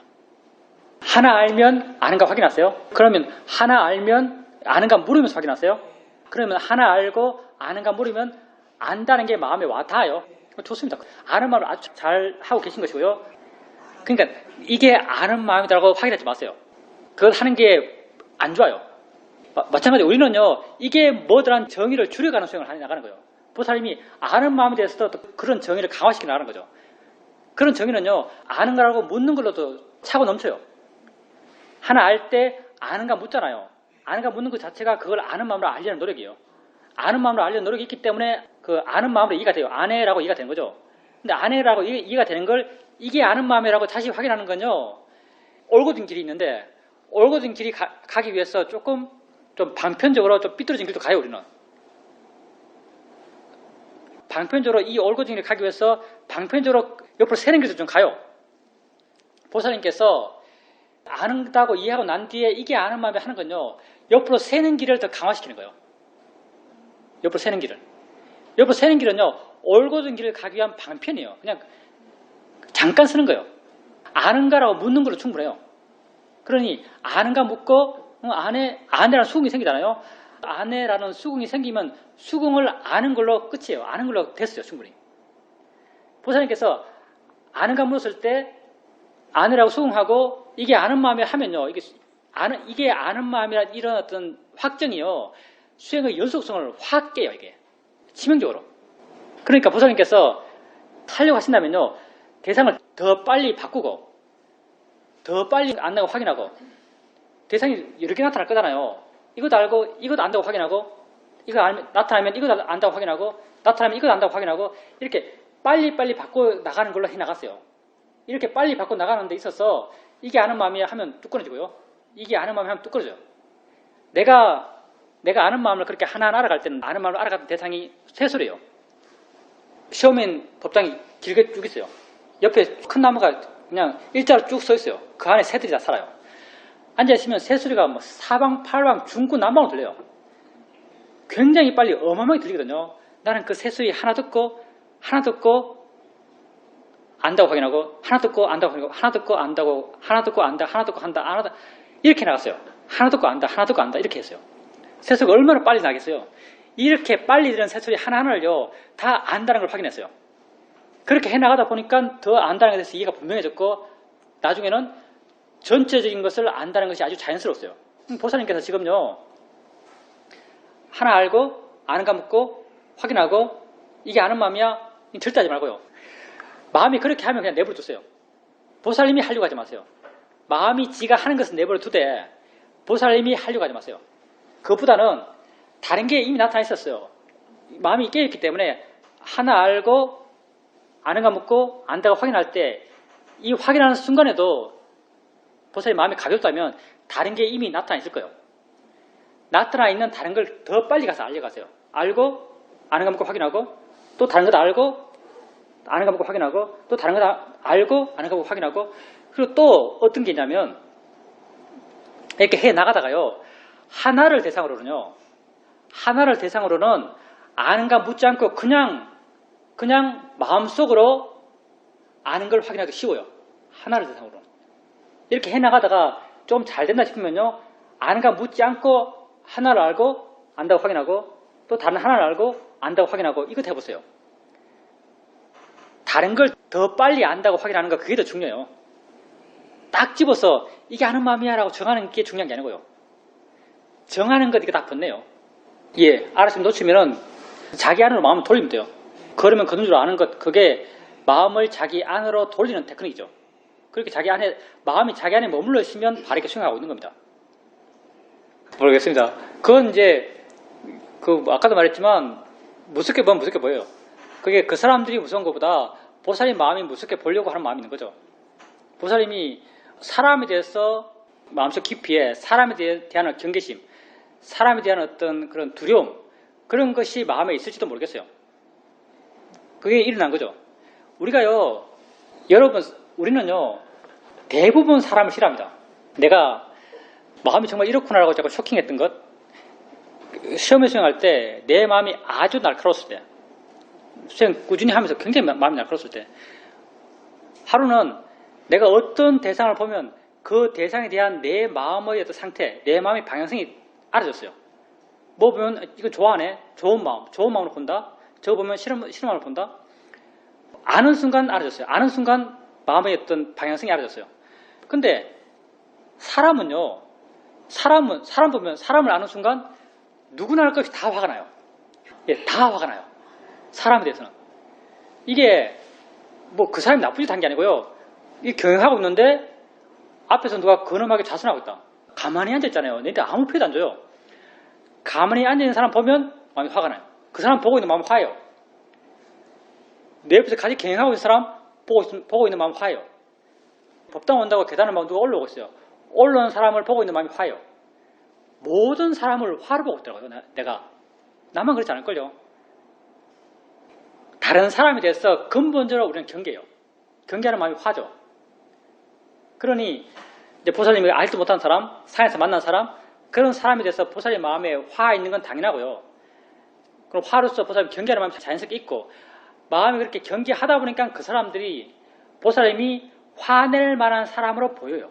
하나 알면 아는가 확인하세요. 그러면 하나 알면 아는가 물으면서 확인하세요. 그러면 하나 알고 아는가 물으면 안다는 게 마음에 와 닿아요. 좋습니다. 아는 마음을 아주 잘 하고 계신 것이고요. 그러니까 이게 아는 마음이라고 확인하지 마세요. 그걸 하는 게 안 좋아요. 마찬가지로 우리는요. 이게 뭐더란 정의를 줄여가는 수행을 나가는 거예요. 보살님이 아는 마음에 대해서도 그런 정의를 강화시켜 나가는 거죠. 그런 정의는요. 아는 거라고 묻는 걸로도 차고 넘쳐요. 하나 알 때 아는가 묻잖아요. 아는가 묻는 것 자체가 그걸 아는 마음으로 알려는 노력이에요. 아는 마음으로 알려는 노력이 있기 때문에 그 아는 마음으로 이해가 돼요. 아내라고 이해가 되는 거죠. 근데 아내라고 이해가 되는 걸 이게 아는 마음이라고 다시 확인하는 건요. 올곧은 길이 있는데 올곧은 길이 가기 위해서 조금 좀 방편적으로 좀 삐뚤어진 길도 가요. 우리는. 방편적으로 이 올곧은 길을 가기 위해서 방편적으로 옆으로 새는 길도 좀 가요. 보살님께서 아는다고 이해하고 난 뒤에 이게 아는 마음이 하는 건요. 옆으로 새는 길을 더 강화시키는 거예요. 옆으로 새는 길은요. 올곧은 길을 가기 위한 방편이에요. 그냥 잠깐 쓰는 거예요. 아는가라고 묻는 걸로 충분해요. 그러니 아는가 묻고 아내라는 수긍이 생기잖아요. 아내라는 수긍이 생기면 수긍을 아는 걸로 끝이에요. 아는 걸로 됐어요. 충분히. 보살님께서 아는가 물었을 때 아내라고 수긍하고 이게 아는 마음이 하면요. 이게 아는 마음이란 이런 어떤 확정이요. 수행의 연속성을 확 깨요. 이게 치명적으로. 그러니까 보살님께서 하려고 하신다면요, 대상을 더 빨리 바꾸고 더 빨리 안다고 확인하고, 대상이 여러 개 나타날 거잖아요. 이것도 알고 이것도 안다고 확인하고, 이거 나타나면 이것도 안다고 확인하고, 나타나면 이것도 안다고 확인하고, 이렇게 빨리빨리 바꿔 나가는 걸로 해나갔어요. 이렇게 빨리 바꿔 나가는 데 있어서 이게 아는 마음이야 하면 뚝 끊어지고요, 이게 아는 마음이 하면 뚝 끊어져요. 내가 아는 마음을 그렇게 하나하나 알아갈 때는 아는 마음을 알아가는 대상이 새소리예요. 시험엔 법당이 길게 쭉 있어요. 옆에 큰 나무가 그냥 일자로 쭉 서 있어요. 그 안에 새들이 다 살아요. 앉아있으면 새소리가 뭐 사방, 팔방, 중구, 남방으로 들려요. 굉장히 빨리 어마어마하게 들리거든요. 나는 그 새소리 하나 듣고 안다고 확인하고, 하나 듣고 안다고 확인하고, 하나 듣고 안다고, 하나 듣고 안다, 하나 듣고 한다, 하나 듣고, 이렇게 나갔어요. 하나 듣고 안다, 하나 듣고 안다, 이렇게 했어요. 새소리가 얼마나 빨리 나겠어요. 이렇게 빨리 들은 새소리 하나하나를요, 다 안다는 걸 확인했어요. 그렇게 해나가다 보니까 더 안다는 것에 대해서 이해가 분명해졌고, 나중에는 전체적인 것을 안다는 것이 아주 자연스러웠어요. 보살님께서 지금요, 하나 알고, 아는가 묻고, 확인하고, 이게 아는 마음이야? 절대 하지 말고요. 마음이 그렇게 하면 그냥 내버려 두세요. 보살님이 하려고 하지 마세요. 마음이 지가 하는 것은 내버려 두되, 보살님이 하려고 하지 마세요. 그것보다는 다른 게 이미 나타나 있었어요. 마음이 깨있기 때문에 하나 알고, 아는가 묻고, 안다가 확인할 때, 이 확인하는 순간에도 보살님 마음이 가볍다면 다른 게 이미 나타나 있을 거예요. 나타나 있는 다른 걸 더 빨리 가서 알려가세요. 알고, 아는가 묻고 확인하고, 또 다른 것 알고, 아는가 묻고 확인하고, 또 다른 것 알고, 아는가 묻고 확인하고, 그리고 또 어떤 게 있냐면, 이렇게 해 나가다가요, 하나를 대상으로는 아는가 묻지 않고 그냥 마음속으로 아는 걸 확인하기 쉬워요. 하나를 대상으로. 이렇게 해나가다가 좀 잘 된다 싶으면요, 아는가 묻지 않고 하나를 알고 안다고 확인하고, 또 다른 하나를 알고 안다고 확인하고, 이것 해보세요. 다른 걸 더 빨리 안다고 확인하는 거, 그게 더 중요해요. 딱 집어서 이게 아는 마음이야 라고 정하는 게 중요한 게 아니고요, 정하는 것 이거 다 번네요. 예, 알았으면 놓치면은 자기 안으로 마음을 돌리면 돼요. 그러면 그런 줄 아는 것, 그게 마음을 자기 안으로 돌리는 테크닉이죠. 그렇게 마음이 자기 안에 머물러 있으면 바르게 수행하고 있는 겁니다. 모르겠습니다. 그건 이제, 아까도 말했지만, 무섭게 보면 무섭게 보여요. 그게 그 사람들이 무서운 것보다 보살님 마음이 무섭게 보려고 하는 마음이 있는 거죠. 보살님이 사람에 대해서 마음속 깊이에 사람에 대한 경계심, 사람에 대한 어떤 그런 두려움, 그런 것이 마음에 있을지도 모르겠어요. 그게 일어난 거죠. 우리는요, 대부분 사람을 싫어합니다. 내가 마음이 정말 이렇구나라고 자꾸 쇼킹했던 것, 시험에 수행할 때 내 마음이 아주 날카로웠을 때, 수행 꾸준히 하면서 굉장히 마음이 날카로웠을 때, 하루는 내가 어떤 대상을 보면 그 대상에 대한 내 마음의 어떤 상태, 내 마음의 방향성이 알아졌어요. 뭐 보면 이거 좋아하네, 좋은 마음으로 본다. 저거 보면 싫은 마음으로 본다. 아는 순간 알아졌어요. 아는 순간 마음의 어떤 방향성이 알아졌어요. 근데 사람 보면 사람을 아는 순간 누구나 할 것이 다 화가 나요. 예, 다 화가 나요. 사람에 대해서는. 이게 뭐 그 사람이 나쁜 짓 한 게 아니고요, 이 경영하고 있는데 앞에서 누가 근엄하게 자선하고 있다. 가만히 앉아있잖아요. 너희들 아무 표도 안 줘요. 가만히 앉아있는 사람 보면 마음이 화가 나요. 그 사람 보고 있는 마음이 화해요. 내 옆에서 같이 경영하고 있는 사람 보고 있는 마음이 화해요. 법당 온다고 계단을 막 누가 올라오고 있어요. 올라온 사람을 보고 있는 마음이 화해요. 모든 사람을 화를 보고 있더라고요. 내가. 나만 그렇지 않을걸요. 다른 사람에 대해서 근본적으로 우리는 경계해요. 경계하는 마음이 화죠. 그러니 이제 보살님이 알지도 못한 사람, 산에서 만난 사람, 그런 사람에 대해서 보살님 마음에 화 있는 건 당연하고요. 그럼 화로서 보살님 경계하는 마음이 자연스럽게 있고, 마음이 그렇게 경계하다 보니까 그 사람들이 보살님이 화낼 만한 사람으로 보여요.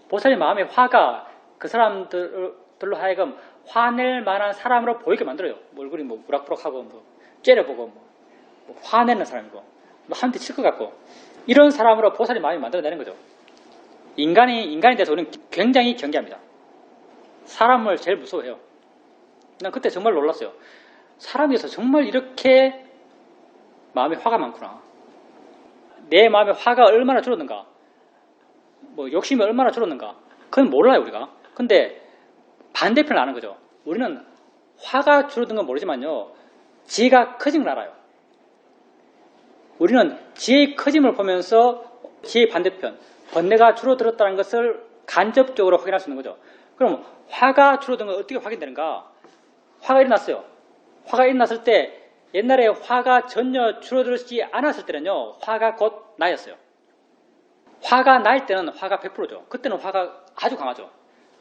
보살님 마음의 화가 그 사람들로 하여금 화낼 만한 사람으로 보이게 만들어요. 얼굴이 뭐 우락부락하고 뭐 째려보고 뭐 화내는 사람이고 뭐 한 대 칠 것 같고, 이런 사람으로 보살님 마음이 만들어내는 거죠. 인간에 대해서 우리는 굉장히 경계합니다. 사람을 제일 무서워해요. 난 그때 정말 놀랐어요. 사람에 대해서 정말 이렇게 마음에 화가 많구나. 내 마음에 화가 얼마나 줄었는가. 뭐 욕심이 얼마나 줄었는가. 그건 몰라요, 우리가. 근데 반대편을 아는 거죠. 우리는 화가 줄어든 건 모르지만요. 지혜가 커진 걸 알아요. 우리는 지혜의 커짐을 보면서 지혜의 반대편, 번뇌가 줄어들었다는 것을 간접적으로 확인할 수 있는 거죠. 그럼 화가 줄어든 건 어떻게 확인되는가? 화가 일어났어요. 화가 일어났을 때 옛날에 화가 전혀 줄어들지 않았을 때는요. 화가 곧 나였어요. 화가 날 때는 화가 100%죠. 그때는 화가 아주 강하죠.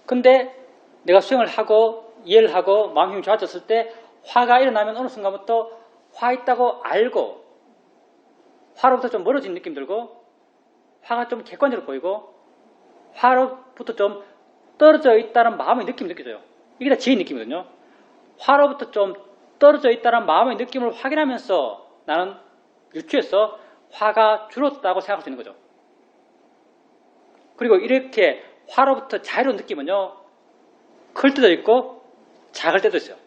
근데 내가 수행을 하고 이해를 하고 마음 힘이 좋아졌을 때 화가 일어나면 어느 순간부터 화 있다고 알고 화로부터 좀 멀어진 느낌 들고 화가 좀 객관적으로 보이고 화로부터 좀 떨어져 있다는 마음의 느낌이 느껴져요. 이게 다 지혜의 느낌이거든요. 화로부터 좀 떨어져 있다는 마음의 느낌을 확인하면서 나는 유추해서 화가 줄었다고 생각할 수 있는 거죠. 그리고 이렇게 화로부터 자유로운 느낌은요. 클 때도 있고 작을 때도 있어요.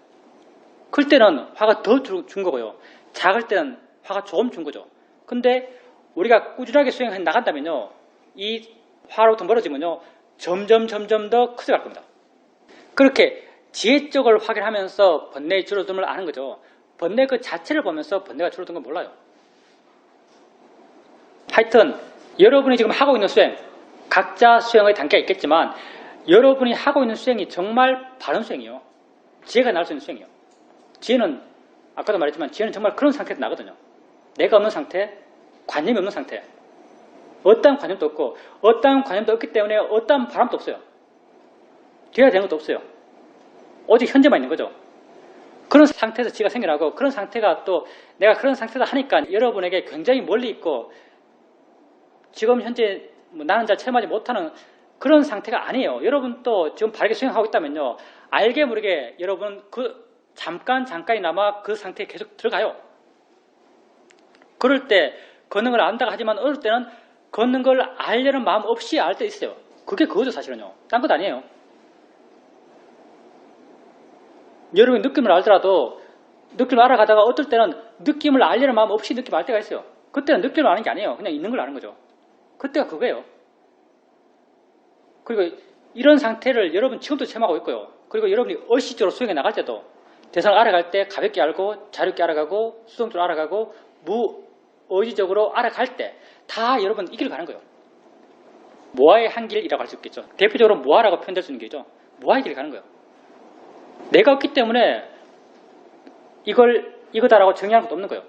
클 때는 화가 더 준 거고요. 작을 때는 화가 조금 준 거죠. 근데 우리가 꾸준하게 수행해 나간다면요. 이 화로부터 멀어지면요. 점점 더 커져갈 겁니다. 그렇게 지혜적을 확인하면서 번뇌의 줄어듦을 아는 거죠. 번뇌 그 자체를 보면서 번뇌가 줄어든 건 몰라요. 하여튼 여러분이 지금 하고 있는 수행, 각자 수행의 단계가 있겠지만 여러분이 하고 있는 수행이 정말 바른 수행이에요. 지혜가 나올 수 있는 수행이에요. 지혜는 아까도 말했지만 지혜는 정말 그런 상태에서 나거든요. 내가 없는 상태, 관념이 없는 상태. 어떠한 관념도 없고 어떠한 관념도 없기 때문에 어떠한 바람도 없어요. 뒤에야 되는 것도 없어요. 오직 현재만 있는 거죠. 그런 상태에서 지가 생겨나고 그런 상태가 또 내가 그런 상태다 하니까 여러분에게 굉장히 멀리 있고 지금 현재 나는 잘 체험하지 못하는 그런 상태가 아니에요. 여러분 또 지금 바르게 수행하고 있다면요. 알게 모르게 여러분 그 잠깐이나마 그 상태에 계속 들어가요. 그럴 때 걷는 걸 안다고 하지만 어릴 때는 걷는 걸 알려는 마음 없이 알 때 있어요. 그게 그거죠 사실은요. 딴 것 아니에요. 여러분이 느낌을 알더라도 느낌을 알아가다가 어떨 때는 느낌을 알려는 마음 없이 느낌을 알 때가 있어요. 그때는 느낌을 아는 게 아니에요. 그냥 있는 걸 아는 거죠. 그때가 그거예요. 그리고 이런 상태를 여러분 지금도 체험하고 있고요. 그리고 여러분이 의식적으로 수행해 나갈 때도 대상을 알아갈 때 가볍게 알고 자유롭게 알아가고 수동적으로 알아가고 무의지적으로 알아갈 때 다 여러분 이 길을 가는 거예요. 모아의 한길이라고 할 수 있겠죠. 대표적으로 모아라고 표현될 수 있는 길이죠. 모아의 길을 가는 거예요. 내가 없기 때문에 이거다라고 정의하는 것도 없는 거예요.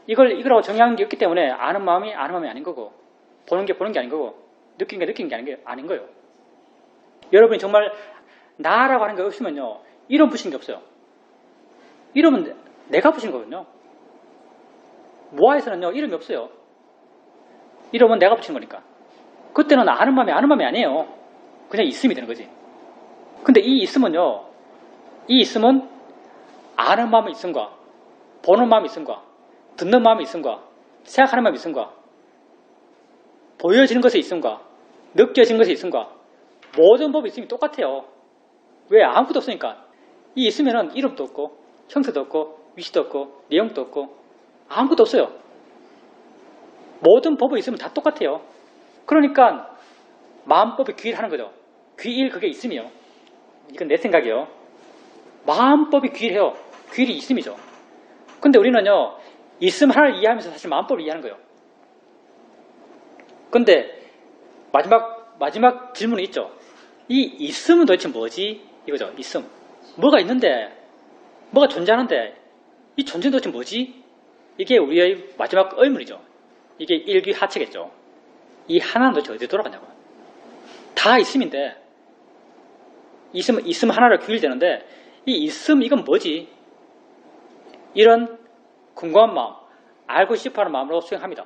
이거라고 정의하는 게 없기 때문에 아는 마음이 아닌 거고 보는 게 아닌 거고 느끼는 게 아닌 거예요. 여러분이 정말 나라고 하는 게 없으면요. 이름 붙이는 게 없어요. 이름은 내가 붙이는 거거든요. 모아에서는요. 이름이 없어요. 이름은 내가 붙이는 거니까. 그때는 아는 마음이 아니에요. 그냥 있음이 되는 거지. 근데 이 있음은요. 이 있음은 아는 마음의 있음과 보는 마음의 있음과 듣는 마음의 있음과 생각하는 마음의 있음과 보여지는 것의 있음과 느껴지는 것의 있음과 모든 법의 있음이 똑같아요. 왜? 아무것도 없으니까. 이 있으면은 이름도 없고 형태도 없고 위치도 없고 내용도 없고 아무것도 없어요. 모든 법의 있으면 다 똑같아요. 그러니까 마음법이 귀일하는 거죠. 귀일 그게 있음이요. 이건 내 생각이요. 마음법이 귀일해요. 귀일이 있음이죠. 근데 우리는요. 있음 하나를 이해하면서 사실 마음법을 이해하는 거예요. 근데 마지막 질문이 있죠. 이 있음은 도대체 뭐지? 이거죠. 있음. 뭐가 있는데 뭐가 존재하는데 이 존재는 도대체 뭐지? 이게 우리의 마지막 의문이죠. 이게 일귀하체겠죠. 이 하나는 도대체 어디 돌아가냐고. 다 있음인데 있음 하나를 귀일되는데 이 있음 이건 뭐지? 이런 궁금한 마음, 알고 싶어하는 마음으로 수행합니다.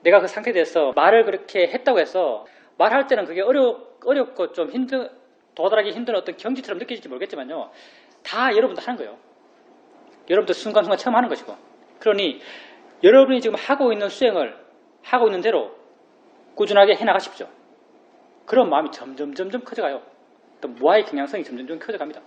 내가 그 상태에 대해서 말을 그렇게 했다고 해서 말할 때는 그게 어렵고 좀 도달하기 힘든 어떤 경지처럼 느껴질지 모르겠지만요. 다 여러분도 하는 거예요. 여러분도 순간순간 처음 하는 것이고. 그러니 여러분이 지금 하고 있는 수행을 하고 있는 대로 꾸준하게 해나가십시오. 그런 마음이 점점 커져가요. 또 무아의 경향성이 점점 커져갑니다.